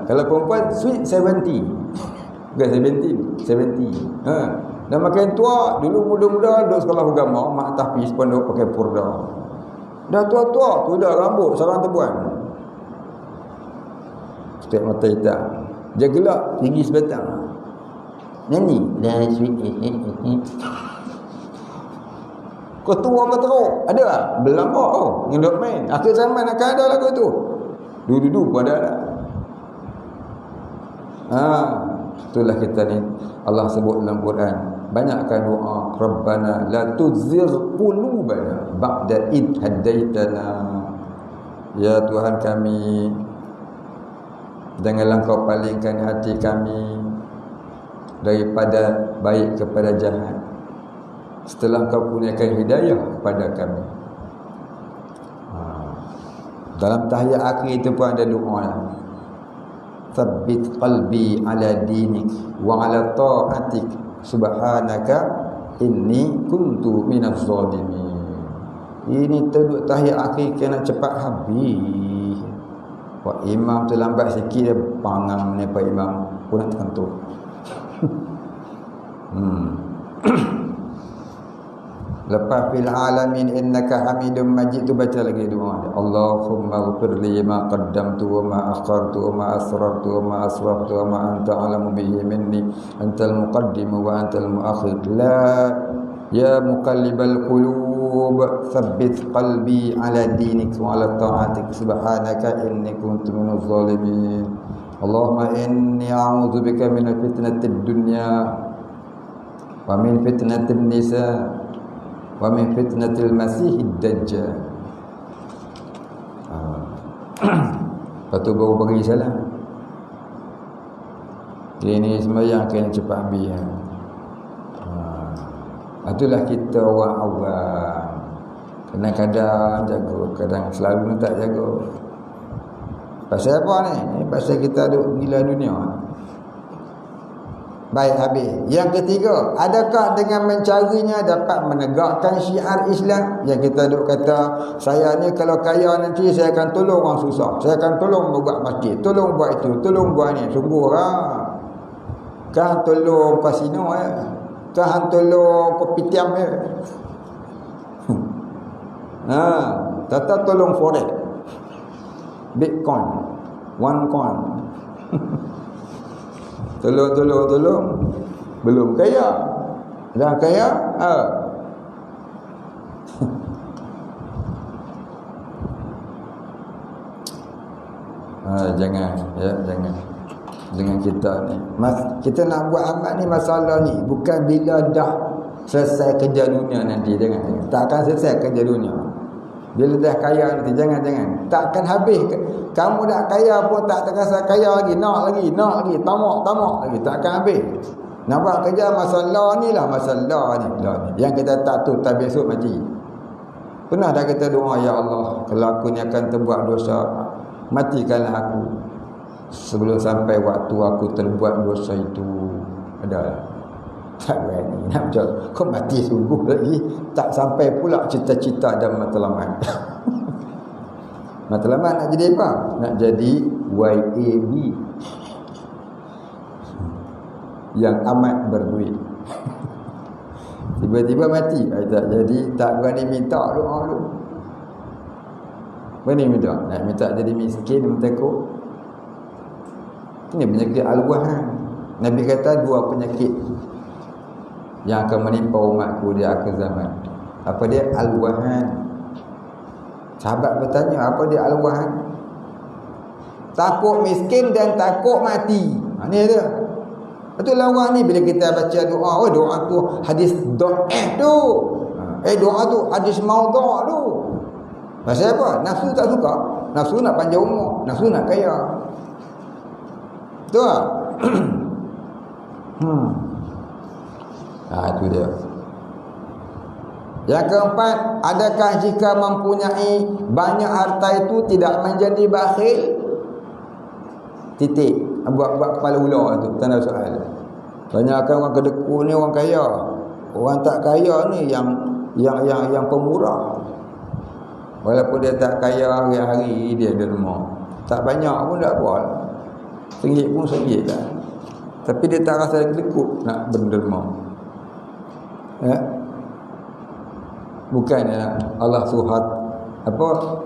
Kalau perempuan sweet 70. Bukan 70. Dah makin tua, dulu muda-muda duduk sekolah agama, mak tahfiz pun duduk pakai purda. Dah tua-tua, tu dah rambut sarang tebuan. Setiap mata hitam. Dia gelap, tinggi sebatang. Nyanyi dah sweet. Kau tua ke teruk? Ada tak? Belum kau ngedok main. Akhir zaman akan ada lagu tu. Dulu pun ada. Itulah kita ni. Allah sebut dalam Quran. Banyakkan doa. Rabbana la tuzigh qulubana ba'da id hadaitana. Ya Tuhan kami, janganlah kau palingkan hati kami daripada baik kepada jahat setelah kau kurniakan hidayah kepada kami. Dalam tahiyat akhir itu pun ada doa, tsabbit qalbi ala dinik wa ala ta'atik subhanaka inni kuntu minaz zalimin. Ini terduk tahiyat akhir kena cepat habis. Pak imam terlambat sikit dia pangang ni Pak imam pun nak terkentuk. Lepas fil alamin innaka hamidum majid tu baca lagi doa dia. Allahumma ighfirli ma qaddamtu wa ma akhartu wa ma asrartu wa ma asraftu wa ma anta alamu bihi minni antal muqaddim wa antal muakhir. La ya muqallibal qulub tsabbit qalbi ala dinik wa ala ta'atik subhanaka inni kuntu minaz zalimin. Allahumma inni a'udzubika min fitnatid dunya wa min fitnatin nisa wa min fitnatil masihid dajjal. Lepas tu baru bagi salam. Ini sembahyang kena cepat habis. Itulah kita orang awam. Kadang-kadang jaga, kadang selalu tak jaga. Pasal apa ni? Pasal kita duk gila dunia. Baik, habis. Yang ketiga, adakah dengan mencarinya dapat menegakkan syiar Islam? Yang kita duk kata, saya ni kalau kaya nanti saya akan tolong orang susah, saya akan tolong buat masjid, tolong buat itu, tolong buat ni. Sungguh lah. Kan tolong kasino kan tolong kopitiam tata tolong forex, Bitcoin, OneCoin. Tolong belum kaya. Dah kaya jangan kita ni. Kita nak buat amal ni, masalah ni bukan bila dah selesai kerja dunia nanti. Jangan. Tak akan selesai kerja dunia. Bila dah kaya nanti, jangan. Tak akan habis. Kamu dah kaya pun tak terasa kaya lagi. Nak lagi. Tamak lagi. Tak akan habis. Nak buat kerja, masalah ni. Yang kita tak tu, tak besok mati. Pernah dah kita doa, ya Allah, kalau aku ni akan terbuat dosa, matikanlah aku sebelum sampai waktu aku terbuat dosa itu. Adalah tak berani nak jawab. Kau mati sungguh lagi. Tak sampai pula cita-cita dan matlamat. Matlamat nak jadi apa? Nak jadi YAB yang amat berduit. Tiba-tiba mati. Tak jadi, tak berani minta doa tu. Berani minta. Nak minta jadi miskin, mentekuk. Ini penyakit al-wahan. Nabi kata 2 penyakit yang akan menimpa umatku di akhir zaman. Apa dia? Al-wahan. Sahabat bertanya, apa dia al-wahan? Takut miskin dan takut mati. Ini dia. Itulah orang ni bila kita baca doa, oh doa tu hadis dhaif tu. Doa tu hadis maudhu' tu. Pasal apa? Nafsu tak suka. Nafsu nak panjang umur, nafsu nak kaya. Betul tak? Itu dia. Yang keempat, adakah jika mempunyai banyak harta itu tidak menjadi bakhil? Titik. Buat kepala ular tu, tanda soal. Banyakkan orang kedekut ni orang kaya. Orang tak kaya ni yang pemurah. Walaupun dia tak kaya hari-hari dia derma. Tak banyak pun tak apa. Sengit pun sengit lah. Tapi dia tak rasa kedekut nak berderma. Ya. Bukan Allah suhat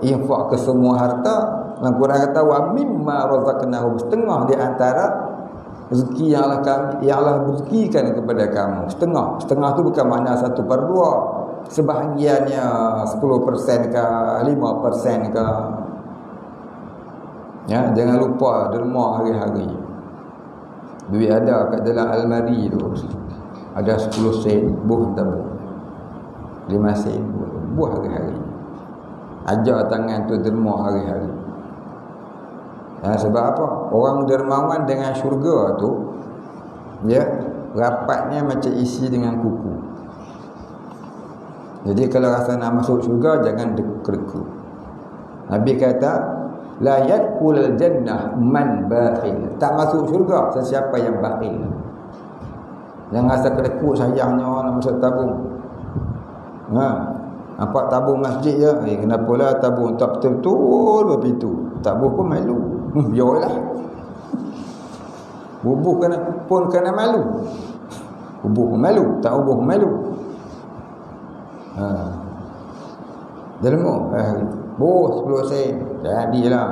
infak ke semua harta. Dalam Quran kata wa mimma razaqnahum, setengah di antara rezeki yang Allah berikan kepada kamu. Setengah tu bukan makna 1/2. Sebahagiannya 10% ke 5% ke. Ya, jangan lupa derma hari-hari. Duit ada kat dalam almari tu. Ada 10 sen, buh tabung. 5 sen, buah hari-hari. Ajar tangan tu derma hari-hari. Sebab apa? Orang dermawan dengan syurga tu, ya, rapatnya macam isi dengan kuku. Jadi kalau rasa nak masuk syurga, jangan dekreku. Nabi kata, la yadkhulul jannah man bakhil. Tak masuk syurga sesiapa yang bakhil. Jangan rasa kedekut sayangnya nak masuk tabung. Nampak tabung masjid je. Kenapalah tabung tak betul-betul berpintu. Tabung pun malu. Biarlah. Bubuh pun kena malu. Bubuh pun malu, tak bubuh pun malu. Derma 10 sen. Jadilah.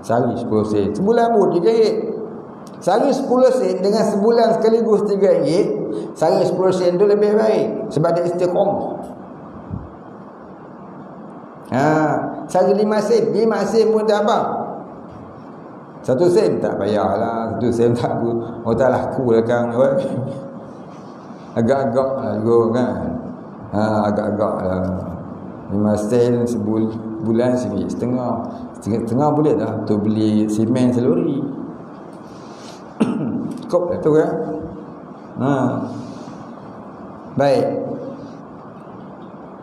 Sehari 10 sen. Sebulan pun RM3. Sehari 10 sen dengan sebulan sekaligus RM3. Sehari 10 sen tu lebih baik. Sebab dia istiqamah. Sehari 5 sen. 5 sen pun tak apa. 1 sen tak payahlah. 1 sen tak aku. Oh tak laku lah kan. Agak-agak lah juga kan. Agak-agak lah. 5 sen sebulan setengah boleh dah. Tu beli simen selori. Cukup lah tu kan. Baik.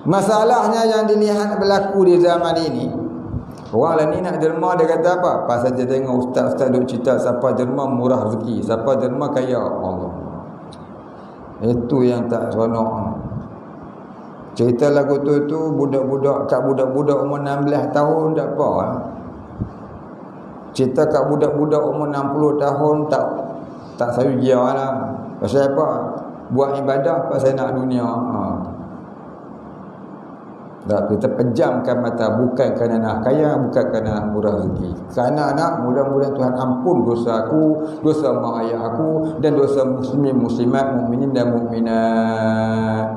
Masalahnya yang dilihat berlaku di zaman ini, orang lain ni nak derma, dia kata apa? Pasal dia tengok ustaz-ustaz duk cerita siapa derma murah rezeki, siapa derma kaya. Allah, itu yang tak seronok. Cerita lagu tu budak-budak umur 16 tahun tak apa. Cerita kat budak-budak umur 60 tahun tak sayu dia lah. Pasal apa? Buat ibadah pasal nak dunia. Tak, kita pejamkan mata bukan kerana nak kaya, bukan kerana nak murah rezeki. Kerana nak mudah-mudahan Tuhan ampun dosa aku, dosa mak ayah aku, dan dosa muslimin, muslimat, mukminin dan mukminat.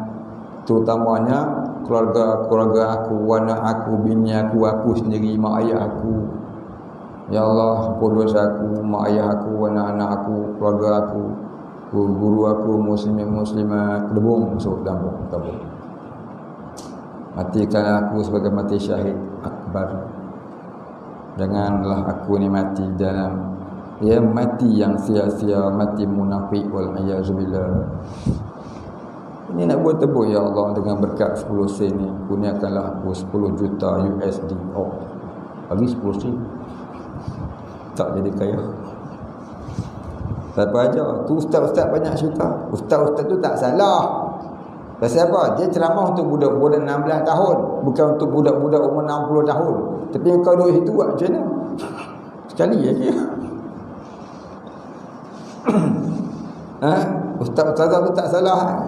Terutamanya keluarga aku, anak aku, bini aku sendiri, mak ayah aku. Ya Allah, ampun dosa aku, mak ayah aku, anak-anak aku, keluarga aku, guru aku, muslimin, muslimat. Kedebung masuk tabung. Matikan aku sebagai mati syahid akbar. Janganlah aku ni mati dalam mati yang sia-sia, mati munafik wal a'yazubillah. Ini nak buat tebuk ya Allah dengan berkat 10 sen ni. Kurniakanlah aku 10 juta USD. Bagi 10 sen tak jadi kaya. Siapa aja tu ustaz-ustaz banyak cerita. Ustaz-ustaz tu tak salah. Pasal apa? Dia ceramah untuk budak-budak 16 tahun, bukan untuk budak-budak umur 60 tahun. Tapi kau duduk situ buat macam mana? Sekali aja. Ustaz-ustaz tu tak salah.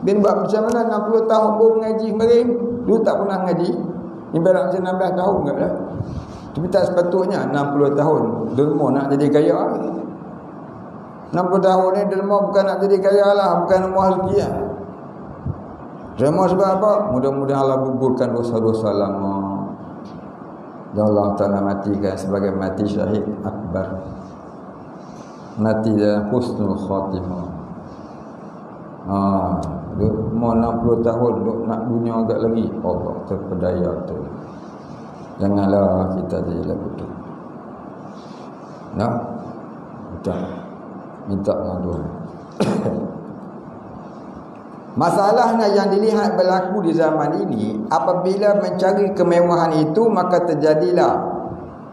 Bin buat macam mana 60 tahun pun mengaji kemarin. Dulu tak pernah mengaji. Ibarat macam 16 tahun enggak lah. Tapi tak sepatutnya 60 tahun derma nak jadi kaya. 60 tahun ni derma bukan nak jadi kaya lah, bukan nombor rezeki lah. Derma sebab apa? Mudah-mudahan Allah gugurkan dosa-dosa lama. Dan Allah Ta'ala matikan sebagai mati syahid akbar. mati dalam husnul khatimah. Duk mau 60 tahun duk nak dunia agak lagi, Allah terpedaya tu. Janganlah kita jadi lagu tu. Nah, kita minta dengan Tuhan. Masalahnya yang dilihat berlaku di zaman ini, apabila mencari kemewahan itu, maka terjadilah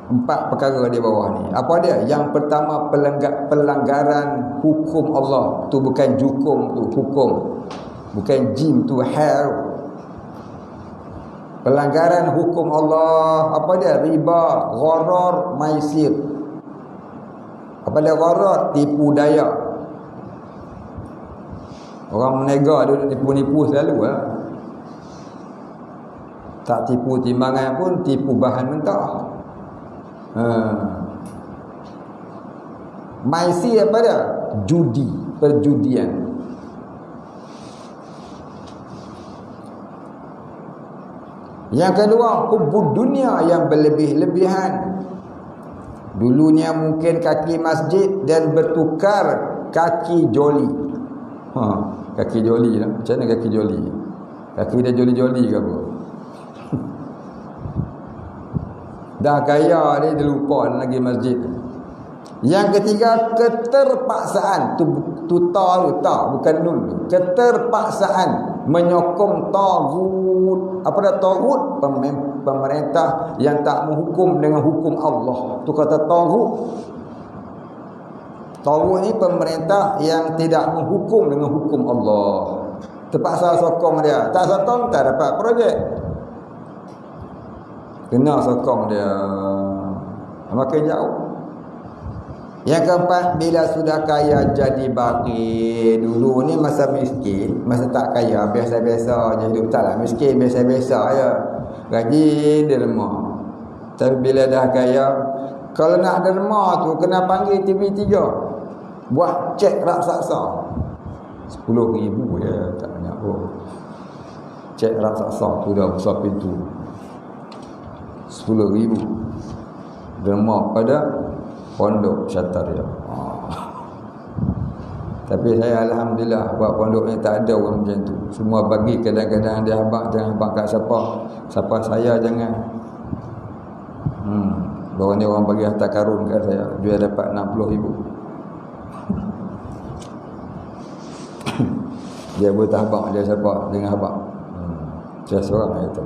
4 perkara di bawah ni. Apa dia? Yang pertama, pelanggaran hukum Allah. Tu bukan jukum, tu hukum. Bukan jim, tu hal. Pelanggaran hukum Allah. Apa dia? Riba, gharar, maisir. Apa dia gharar? Tipu daya. Orang menega dia tipu-nipu selalu lah. Tak tipu timbangan pun, tipu bahan mentah. Maisi apa dia? Judi, perjudian. Yang kedua, hubbud dunia yang berlebih-lebihan. Dulunya mungkin kaki masjid dan bertukar kaki joli. Kaki joli lah. Macam mana kaki joli? Kaki dia joli-joli ke apa? Dah kaya dia lupa lagi masjid. Yang ketiga, keterpaksaan. Tu tak bukan nun. Keterpaksaan menyokong tagut. Apa dah tagut? Pemerintah yang tak menghukum dengan hukum Allah. Tu kata tagut. Tagut ni pemerintah yang tidak menghukum dengan hukum Allah. Terpaksa sokong dia. Tak sokong tak dapat projek. Kena sokong dia. Makin jauh. Yang keempat, bila sudah kaya jadi baki. Dulu ni masa miskin, masa tak kaya, biasa-biasa je hidup. Taklah miskin, biasa-biasa je. Gaji derma. Tapi bila dah kaya, kalau nak derma tu kena panggil TV3. Buat cek raksasa. 10,000 ya, tak banyak pun. Cek raksasa tu dah besar pintu. 10,000. Derma pada pondok Syataria. Tapi saya alhamdulillah buat pondok ni tak ada orang macam tu. Semua bagi kadang-kadang dia habaq, jangan habaq kat siapa. Siapa saya jangan. Baru ni orang bagi harta karun kat saya, dia dapat 60,000. Dia boleh tak habaq, dia siapa dengan habaq. Saya seorang itu.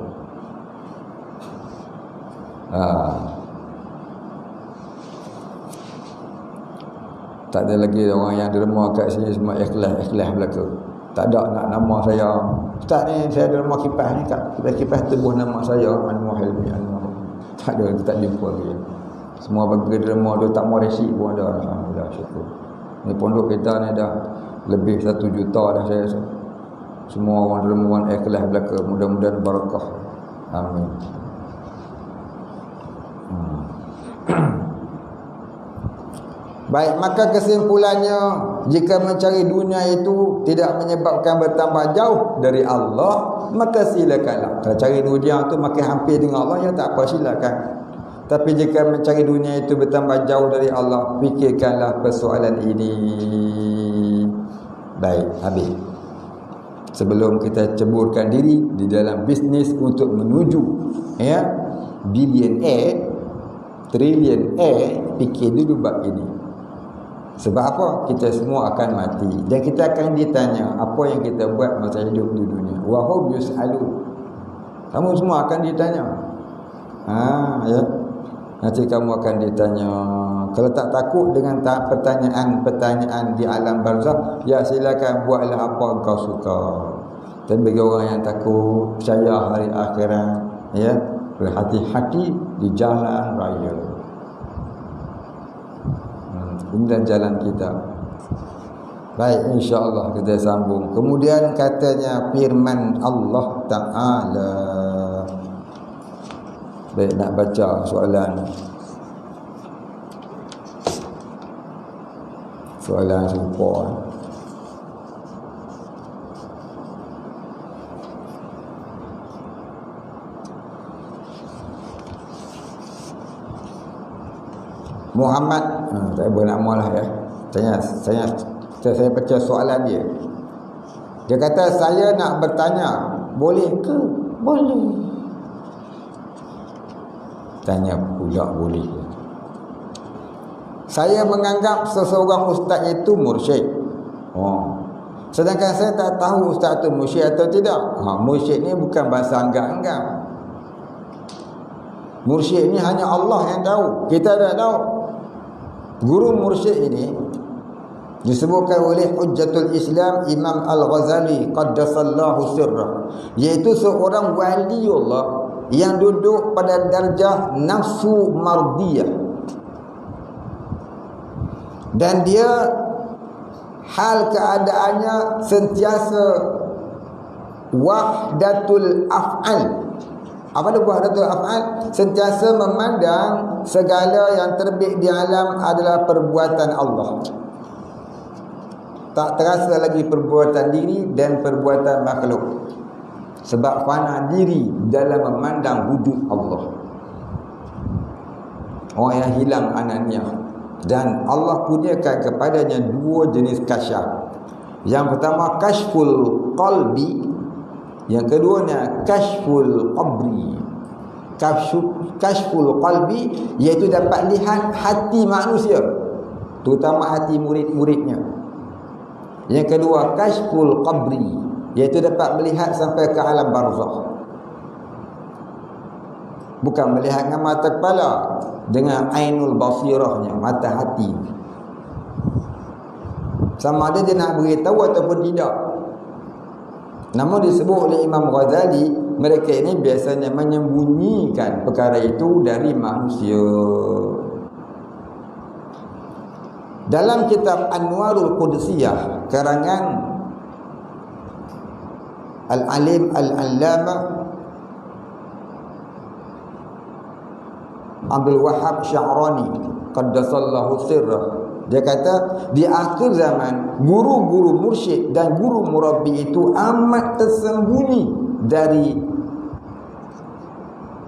Tak ada lagi orang yang derma kat sini semua ikhlas belaka. Tak ada nak nama saya. Ustaz ni saya derma kipas ni kat kipas tubuh nama saya Anwar Hilmi Anwar. Tak ada, tak jumpa lagi. Semua bagi derma tu tak mau resik pun ada. Alhamdulillah, syukur. Ni pondok kita ni dah lebih 1 juta dah saya rasa. Semua orang dermawan ikhlas belaka. Mudah-mudahan barakah. Amin. Baik, maka kesimpulannya, jika mencari dunia itu tidak menyebabkan bertambah jauh dari Allah, maka silakanlah. Kalau cari dunia itu makin hampir dengan Allah, ya tak apa, silakan. Tapi jika mencari dunia itu bertambah jauh dari Allah, fikirkanlah persoalan ini. Baik, habis. Sebelum kita ceburkan diri di dalam bisnes untuk menuju billionaire, trillionaire, fikir dulu bab ini. Sebab apa? Kita semua akan mati dan kita akan ditanya apa yang kita buat masa hidup di dunia. Wa hum yus'alun. Kamu semua akan ditanya. Ya. Nanti kamu akan ditanya. Kalau tak takut dengan pertanyaan di alam barzakh, ya silakan buatlah apa engkau suka. Dan bagi orang yang takut, percaya hari akhirat, ya, berhati-hati di jalan raya. Kemudian jalan kita. Baik, insya-Allah kita sambung. Kemudian katanya firman Allah Ta'ala. Baik, nak baca soalan. Soalan serupa. Muhammad, tak boleh nama lah ya. Saya baca soalan dia. Dia kata, saya nak bertanya, boleh ke? Boleh. Tanya pula boleh. Saya menganggap seseorang ustaz itu mursyid. Sedangkan saya tak tahu ustaz itu mursyid atau tidak. Mursyid ni bukan bahasa anggap-anggap. Mursyid ni hanya Allah yang tahu. Kita tak tahu. Guru mursyid ini disebutkan oleh Hujjatul Islam Imam Al-Ghazali qaddasallahu sirrah, iaitu seorang waliullah yang duduk pada darjah nafsu mardiyah, dan dia hal keadaannya sentiasa wahdatul af'al. Apa itu wahdatul af'al? Sentiasa memandang segala yang terbit di alam adalah perbuatan Allah. Tak terasa lagi perbuatan diri dan perbuatan makhluk, sebab fana diri dalam memandang wujud Allah. Orang yang hilang ananiah. Dan Allah kurniakan kepadanya dua jenis kasyaf. Yang pertama kashful qalbi, yang keduanya kashful qabri. Kashful qalbi iaitu dapat lihat hati manusia, terutama hati murid-muridnya. Yang kedua kashful qabri, iaitu dapat melihat sampai ke alam barzakh. Bukan melihat dengan mata kepala, dengan ainul basirahnya, mata hati. Sama ada dia nak beritahu ataupun tidak. Namun disebut oleh Imam Ghazali, mereka ini biasanya menyembunyikan perkara itu dari manusia. Dalam kitab Anwarul Qudsiyah karangan Al-Alim Al-Allamah Abdul Wahab Sya'rani qaddasallahu sirrah, dia kata di akhir zaman guru-guru mursyid dan guru murabbi itu amat tersembunyi dari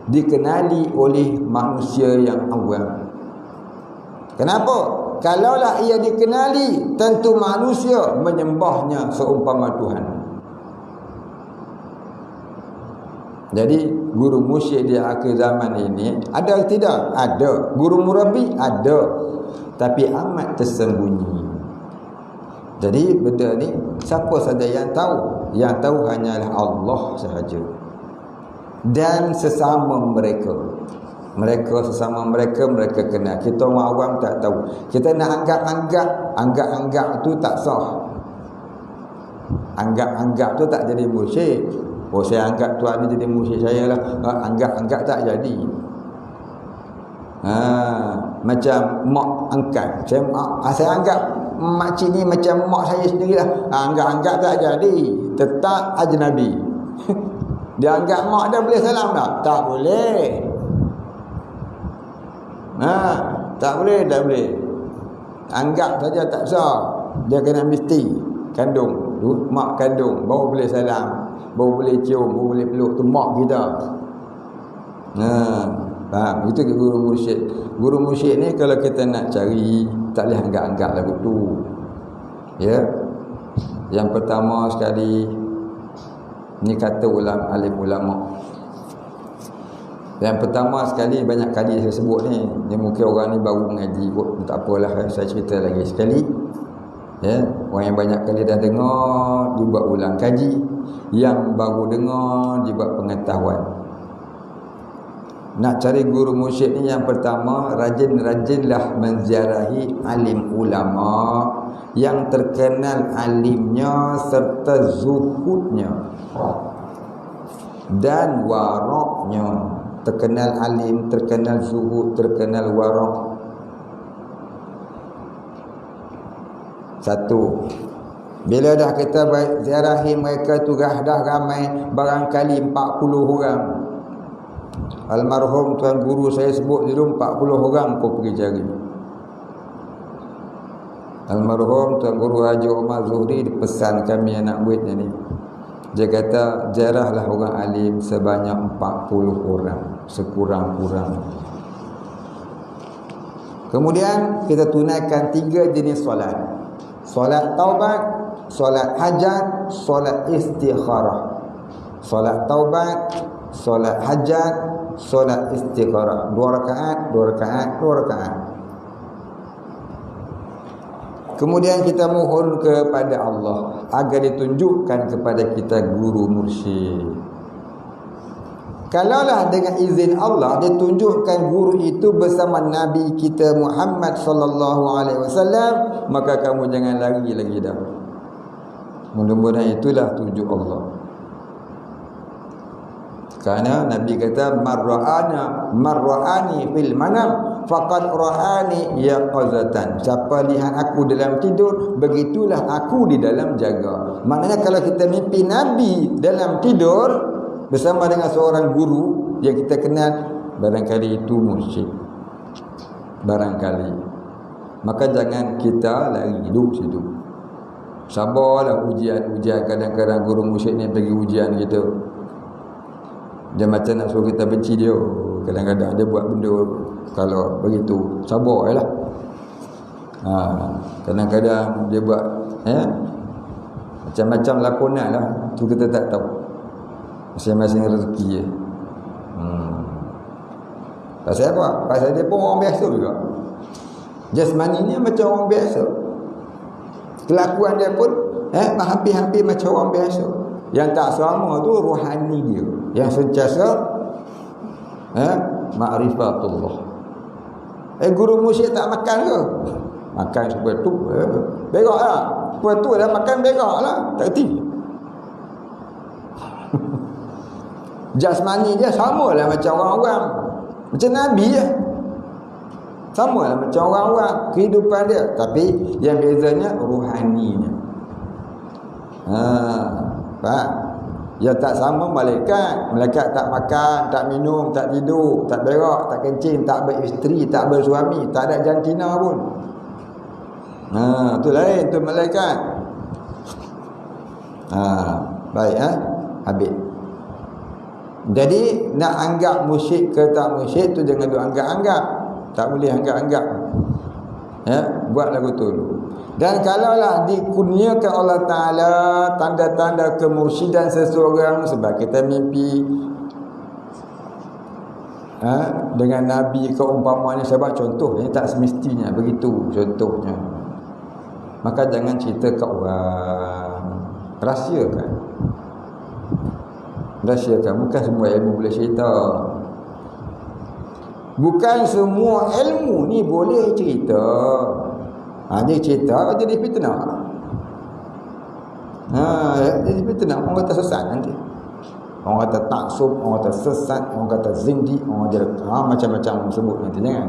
dikenali oleh manusia yang awam. Kenapa? Kalaulah ia dikenali, tentu manusia menyembahnya seumpama Tuhan. Jadi guru mursyid di akhir zaman ini ada atau tidak? Ada. Guru murabbi ada, tapi amat tersembunyi. Jadi benda ni siapa saja yang tahu? Yang tahu hanyalah Allah sahaja. Dan sesama mereka. Sesama mereka kenal. Kita orang awam tak tahu. Kita nak anggap tu tak sah. Anggap tu tak jadi mursyid. Saya anggap tuan ni jadi mursyid saya lah. Anggap tak jadi. Macam mak angkat. Saya anggap makcik ni macam mak saya sendirilah. Anggap tak jadi. Tetap ajnabi. Dia anggap mak dah boleh salam dah? Tak boleh. Tak boleh. Anggap saja tak sah. Dia kena mesti kandung, mak kandung, baru boleh salam, baru boleh cium, baru boleh peluk. Tu mak kita. Faham? Itu ke guru mursyid. Guru mursyid ni kalau kita nak cari, tak boleh anggap-anggap lagu tu. Ya. Yang pertama sekali, ni kata alim ulama. Yang pertama sekali, banyak kali saya sebut ni, mungkin orang ni baru mengaji kot, tak apalah, saya cerita lagi sekali. Ya, orang yang banyak kali dah dengar, dibuat ulang kaji. Yang baru dengar, dibuat pengetahuan. Nak cari guru mursyid ni, yang pertama, rajin-rajinlah menziarahi alim ulama yang terkenal alimnya serta zuhudnya dan waraknya. Terkenal alim, terkenal zuhud, terkenal warak. Satu, bila dah kita ziarahi mereka tu dah ramai, barangkali 40 orang. Almarhum tuan guru saya sebut dulu 40 orang kau pergi cari. Almarhum tuan guru Haji Omar Zuhri pesan kami anak muridnya ni. Dia kata, ziarahlah orang alim sebanyak 40 orang sekurang-kurang. Kemudian kita tunaikan 3 jenis solat. Solat taubat, solat hajat, solat istikharah. Solat taubat, solat hajat, solat istikharah. 2 rakaat, 2 rakaat, 2 rakaat. Kemudian kita mohon kepada Allah agar ditunjukkan kepada kita guru mursyid. Kalaulah dengan izin Allah ditunjukkan guru itu bersama Nabi kita Muhammad sallallahu alaihi wasallam, maka kamu jangan lari lagi dah. Mudah-mudahan itulah tunjuk Allah. Karena Nabi kata marra'ani fil manam faqad ra'ani yaqazatan. Siapa lihat aku dalam tidur, begitulah aku di dalam jaga. Maknanya kalau kita mimpi Nabi dalam tidur bersama dengan seorang guru yang kita kenal, barangkali itu mursyid. Barangkali. Maka jangan kita lari hidup situ. Sabarlah ujian-ujian. Kadang-kadang guru mursyid ni bagi ujian kita. Dia macam nak suruh kita benci dia. Kadang-kadang dia buat benda kalau begitu, sabarlah. Kadang-kadang dia buat macam-macam lakonan lah. Tu kita tak tahu. Masing-masing rezeki je. Pasal apa? Pasal dia pun orang biasa juga. Jasmani ni macam orang biasa. Kelakuan dia pun hampir-hampir macam orang biasa. Yang tak sama tu rohani dia, yang sentiasa ma'rifatullah. Guru mursyid tak makan ke? Makan supaya tu berak lah. Supaya tu dah makan berak lah. Tak kerti. Jasmani dia sama lah macam orang-orang, macam Nabi je, sama lah macam orang-orang kehidupan dia. Tapi yang bezanya rohaninya. Faham? Yang tak sama malaikat. Malaikat tak makan, tak minum, tak tidur, tak berak, tak kencing, tak beristeri, tak bersuami, tak ada jantina pun. Tu lain, tu malaikat. Baik, habis. Jadi nak anggap musyrik ke tak musyrik tu jangan duk anggap-anggap. Tak boleh anggap-anggap. Buat lagu tu dulu. Dan kalaulah dikurniakan Allah Ta'ala tanda-tanda kemursyidan seseorang, sebab kita mimpi dengan Nabi keumpamaannya, sebab contoh ini tak semestinya begitu contohnya. Maka jangan cerita ke orang, rahsiakan. Bukan semua ilmu boleh cerita. Bukan semua ilmu ni boleh cerita. Dia cerita jadi fitnah. Jadi fitnah. Orang kata sesat nanti. Orang kata taksub, orang kata sesat, orang kata zindik, orang kata macam-macam sebut nanti. Jangan.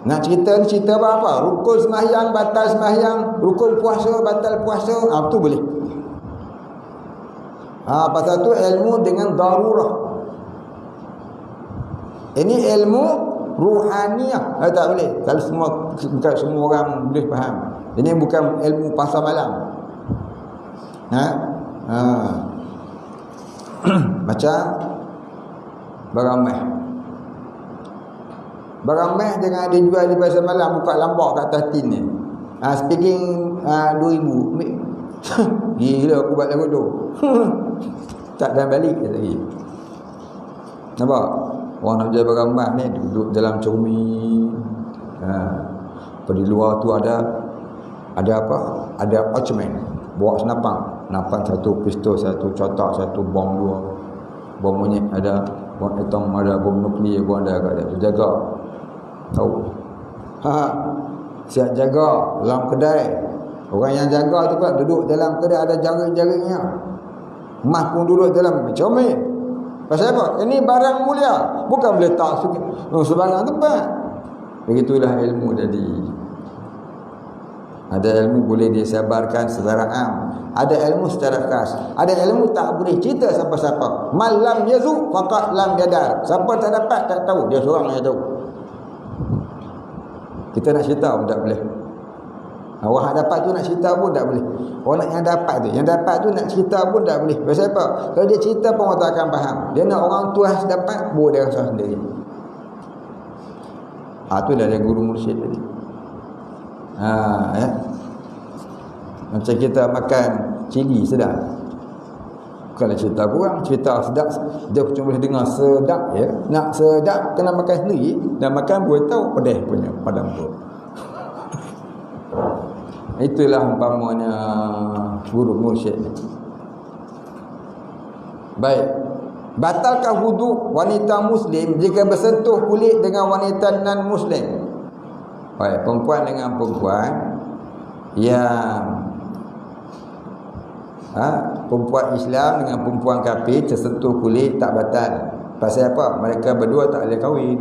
Nak cerita ni cerita apa? Rukun sembahyang, batal sembahyang, rukun puasa, batal puasa. Tu boleh. Pasal tu ilmu dengan darurah. Ini ilmu ruhaniyah. Tak boleh. Kalau bukan semua orang boleh faham. Ini bukan ilmu pasar malam. Macam barang meh. Barang meh jangan ada jual di pasar malam, buka lambak kat atas tin ni. Speaking 2,000. Gila aku buat lagu tu. Tak dah balik lagi. Nampak? Orang nak jual barang emas ni duduk dalam cermin. Di luar tu ada apa? Ada watchman bawa senapang. Nampak satu pistol, satu cotak, satu bom, 2 bom monyet ada, bom atom ada, bom nuklear pun ada kat dia. Jaga. Tahu. Siap jaga dalam kedai. Orang yang jaga tu kan duduk dalam kedai ada jaring-jaringnya. Emas pun duduk dalam cermin. Pasal apa? Ini barang mulia. Bukan boleh tak sebarang tempat. Begitulah ilmu jadi. Ada ilmu boleh disebarkan secara am. Ada ilmu secara khas. Ada ilmu tak boleh cerita siapa-siapa. Malam yazu faqat lam yadar. Siapa tak dapat tak tahu. Dia seorang yang tahu. Kita nak cerita pun tak boleh. Orang dapat tu nak cerita pun tak boleh. Orang yang dapat tu nak cerita pun tak boleh. Pasal apa? Kalau dia cerita pun orang tak akan faham. Dia nak orang tu dapat, baru dia rasa sendiri. Tu dah ada guru mursyid tadi. Ya. Macam kita makan cili sedap. Kalau cerita kurang, cerita sedap, dia cuma boleh dengar sedap ya. Nak sedap kena makan sendiri, dan makan boleh tahu pedih punya padam tu. Itulah umpamanya guru mursyid. Baik. Batalkah wuduk wanita muslim jika bersentuh kulit dengan wanita non muslim? Baik, perempuan dengan perempuan yang perempuan Islam dengan perempuan kafir tersentuh kulit tak batal. Pasal apa? Mereka berdua tak boleh kahwin.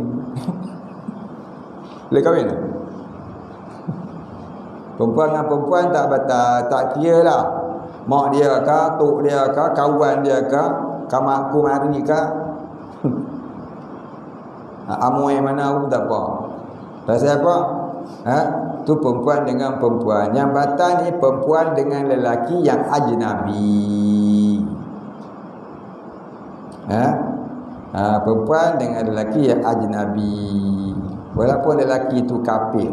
Boleh kahwin tak? Perempuan dengan perempuan tak batal. Tak kira lah mak dia kah, tok dia kah, kawan dia kah, kamak kumari kah, amoy mana pun tak apa. Pasal apa? Tu perempuan dengan perempuan. Yang batal ni perempuan dengan lelaki yang ajnabi. Perempuan dengan lelaki yang ajnabi. Walaupun lelaki tu kafir,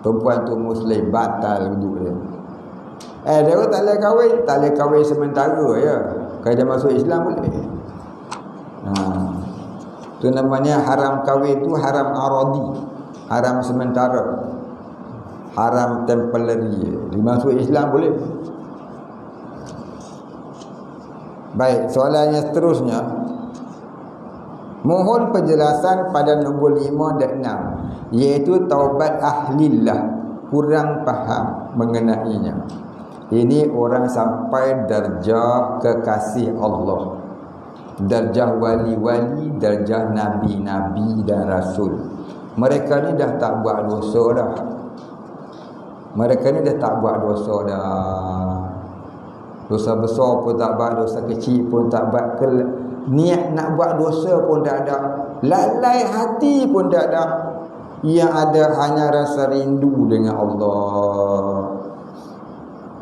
perempuan tu muslim, batal wuduk dia. Dia tak boleh kahwin. Tak boleh kahwin sementara ya. Kalau dia masuk Islam boleh. Tu namanya haram kahwin tu haram aradi, haram sementara, haram temporary. Dia masuk Islam boleh. Baik, soalan yang seterusnya, mohon penjelasan pada nombor 5 dan 6, iaitu taubat ahlillah, kurang faham mengenainya. Ini orang sampai darjah kekasih Allah, darjah wali-wali, darjah nabi-nabi dan rasul. Mereka ni dah tak buat dosa dah. Mereka ni dah tak buat dosa dah. Dosa besar pun tak buat, dosa kecil pun tak buat, niat nak buat dosa pun tak ada, lalai hati pun tak ada. Yang ada hanya rasa rindu dengan Allah,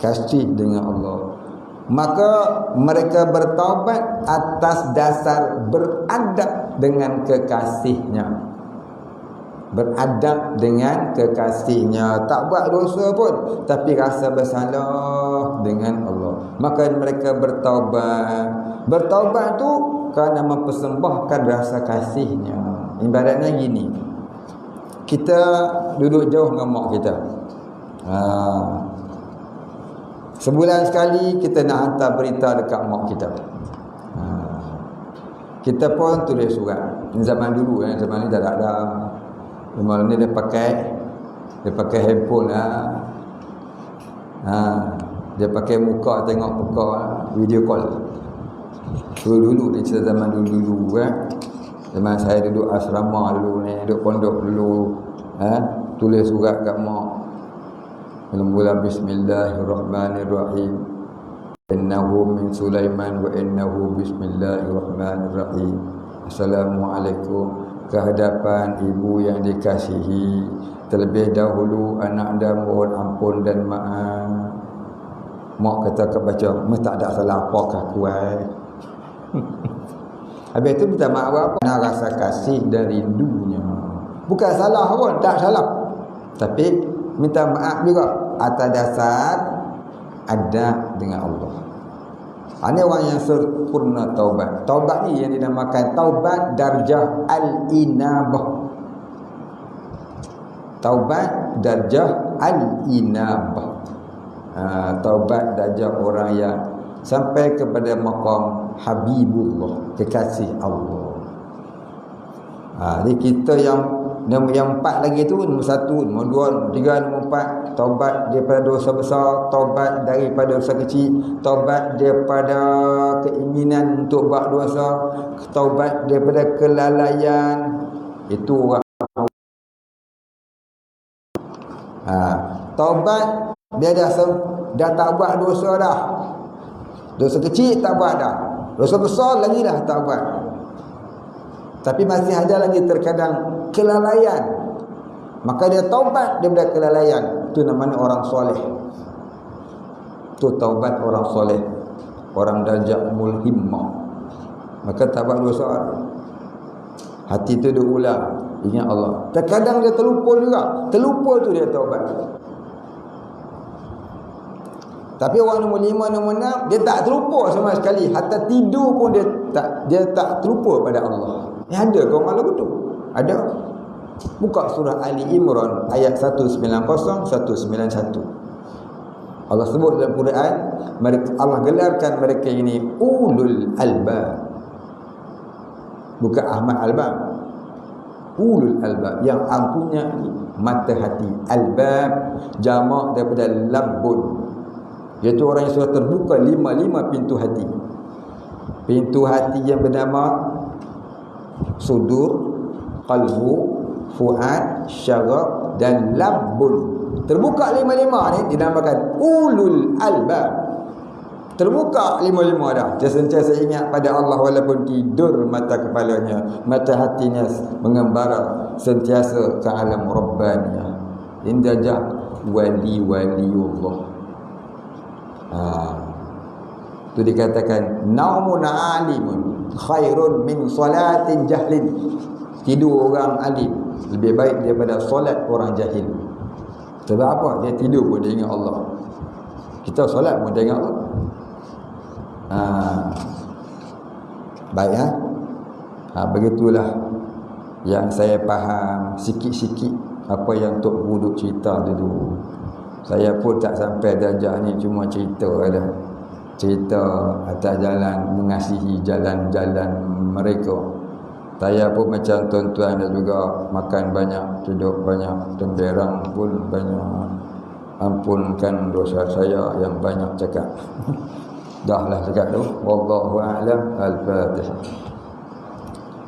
kasih dengan Allah. Maka mereka bertaubat atas dasar beradab dengan kekasihnya, beradab dengan kekasihnya, tak buat dosa pun tapi rasa bersalah dengan Allah. Maka mereka bertaubat. Bertaubat tu kerana mempersembahkan rasa kasihnya. Ibaratnya gini, kita duduk jauh dengan mak kita, sebulan sekali kita nak hantar berita dekat mak kita. Kita pun tulis surat. Zaman dulu zaman ni tak ada. Zaman ni dia pakai handphone lah. Dia pakai muka, tengok muka, video call. Dulu dia cerita zaman dulu zaman saya duduk asrama dulu ni, duduk pondok dulu, tulis surat kat mak. Mula bismillahirrahmanirrahim. Innahu min Sulaiman wa innahu bismillahirrahmanirrahim. Assalamualaikum. Kehadapan ibu yang dikasihi, terlebih dahulu anak anda mohon ampun dan maaf. Mak kata kebaca, tak ada salah apakah kuat. Habis itu minta maaf apa? Nak rasa kasih dan rindunya. Bukan salah pun, tak salah. Tapi minta maaf juga atas dasar adab dengan Allah. Ini orang yang sempurna taubat. Taubat ni yang dinamakan taubat darjah al-inabah. Taubat darjah al-inabah. Taubat darjah orang yang sampai kepada maqam Habibullah, kekasih Allah. Jadi kita yang 4 lagi tu, nombor 1, nombor 2, nombor 3, nombor 4, taubat daripada dosa besar, taubat daripada dosa kecil, taubat daripada keinginan untuk buat dosa, taubat daripada kelalaian. Itu orang taubat dia dah tak buat dosa dah. Dosa kecil tak buat dah. Dosa besar lagi dah tak buat. Tapi masih ada lagi terkadang kelalaian. Maka dia taubat daripada kelalaian. Itu namanya orang soleh. Itu taubat orang soleh, orang darjah mulhimmah. Maka tak buat dosa. Hati itu dia ulang. ingat Allah. Terkadang dia terlupa juga. Terlupa tu dia taubat. Tapi orang nombor 5, nombor 6, dia tak terlupa sama sekali. Hatta tidur pun dia tak terlupa pada Allah. Ada ke orang lagu tu? Ada. Buka surah Ali Imran ayat 190, 191. Allah sebut dalam Quran, Allah gelarkan mereka ini ulul albab. Bukan Ahmad Albab. Ulul albab, yang punya mata hati. Albab jamak daripada labbun, iaitu orang yang sudah terbuka 5 pintu hati. Pintu hati yang bernama sudur, qalbu, fuad, syarab dan labbun. Terbuka 5 ni dinamakan ulul albab. Terbuka 5 dah. Dia sentiasa ingat pada Allah walaupun tidur mata kepalanya, mata hatinya mengembara sentiasa ke alam Rabbaniyah. Indajah wali-waliullah. Itu dikatakan naumun alimun khairun min salatin jahlin. Tidur orang alim lebih baik daripada solat orang jahil. Sebab apa? Dia tidur pun dia ingat Allah. Kita solat pun dia ingat Allah. Baik begitulah yang saya faham sikit-sikit apa yang Tok Guru cerita dulu. Saya pun tak sampai darjah ni, cuma cerita ada. Cerita atas jalan, mengasihi jalan-jalan mereka. Saya pun macam tuan-tuan ada juga, makan banyak, tidur banyak, temberang pun banyak. Ampunkan dosa saya yang banyak cakap. Dahlah cakap tu. Wallahu a'lam. Al-Fatihah.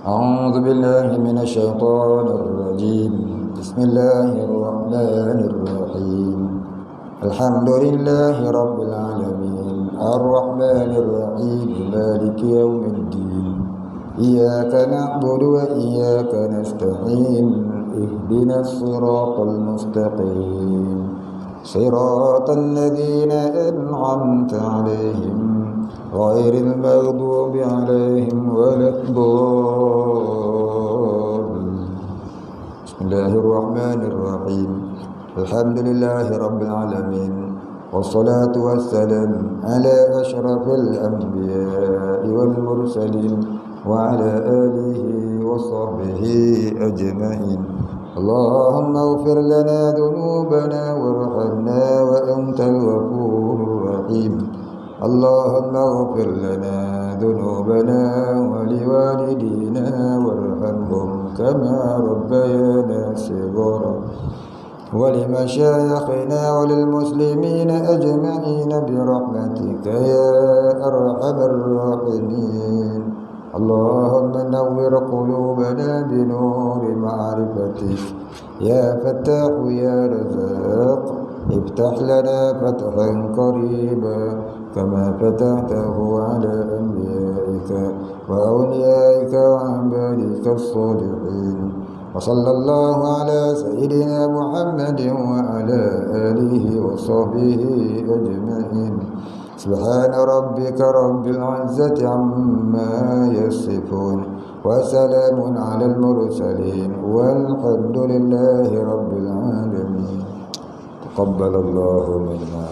A'udzu billahi minasyaitonir rajim. Bismillahirrahmanirrahim. Alhamdulillahi rabbil alamin. Ar-Rahmanir Rahim. Maliki yaumiddin. Iyyaka na'budu wa iyyaka nasta'in. Ihdinas siratal mustaqim. صراط الذين أنعمت عليهم غير المغضوب عليهم ولا الضالين. بسم الله الرحمن الرحيم. الحمد لله رب العالمين والصلاة والسلام على أشرف الأنبياء والمرسلين وعلى آله وصحبه أجمعين. اللهم اغفر لنا ذنوبنا وارحمنا وأنت الغفور الرحيم. اللهم اغفر لنا ذنوبنا ولوالدينا وارحمهم كما ربيانا صغارا ولمشايخنا وللمسلمين أجمعين برحمتك يا أرحم الراحمين. اللهم نور قلوبنا بنور معرفتك يا فتاح يا رزاق. افتح لنا فتحا قريبا كما فتحته على أنبيائك وأوليائك وعبادك الصالحين. وصلى الله على سيدنا محمد وعلى آله وصحبه أجمعين. سبحان ربك رب العزة عما يصفون وسلام على المرسلين والحمد لله رب العالمين. تقبل الله منا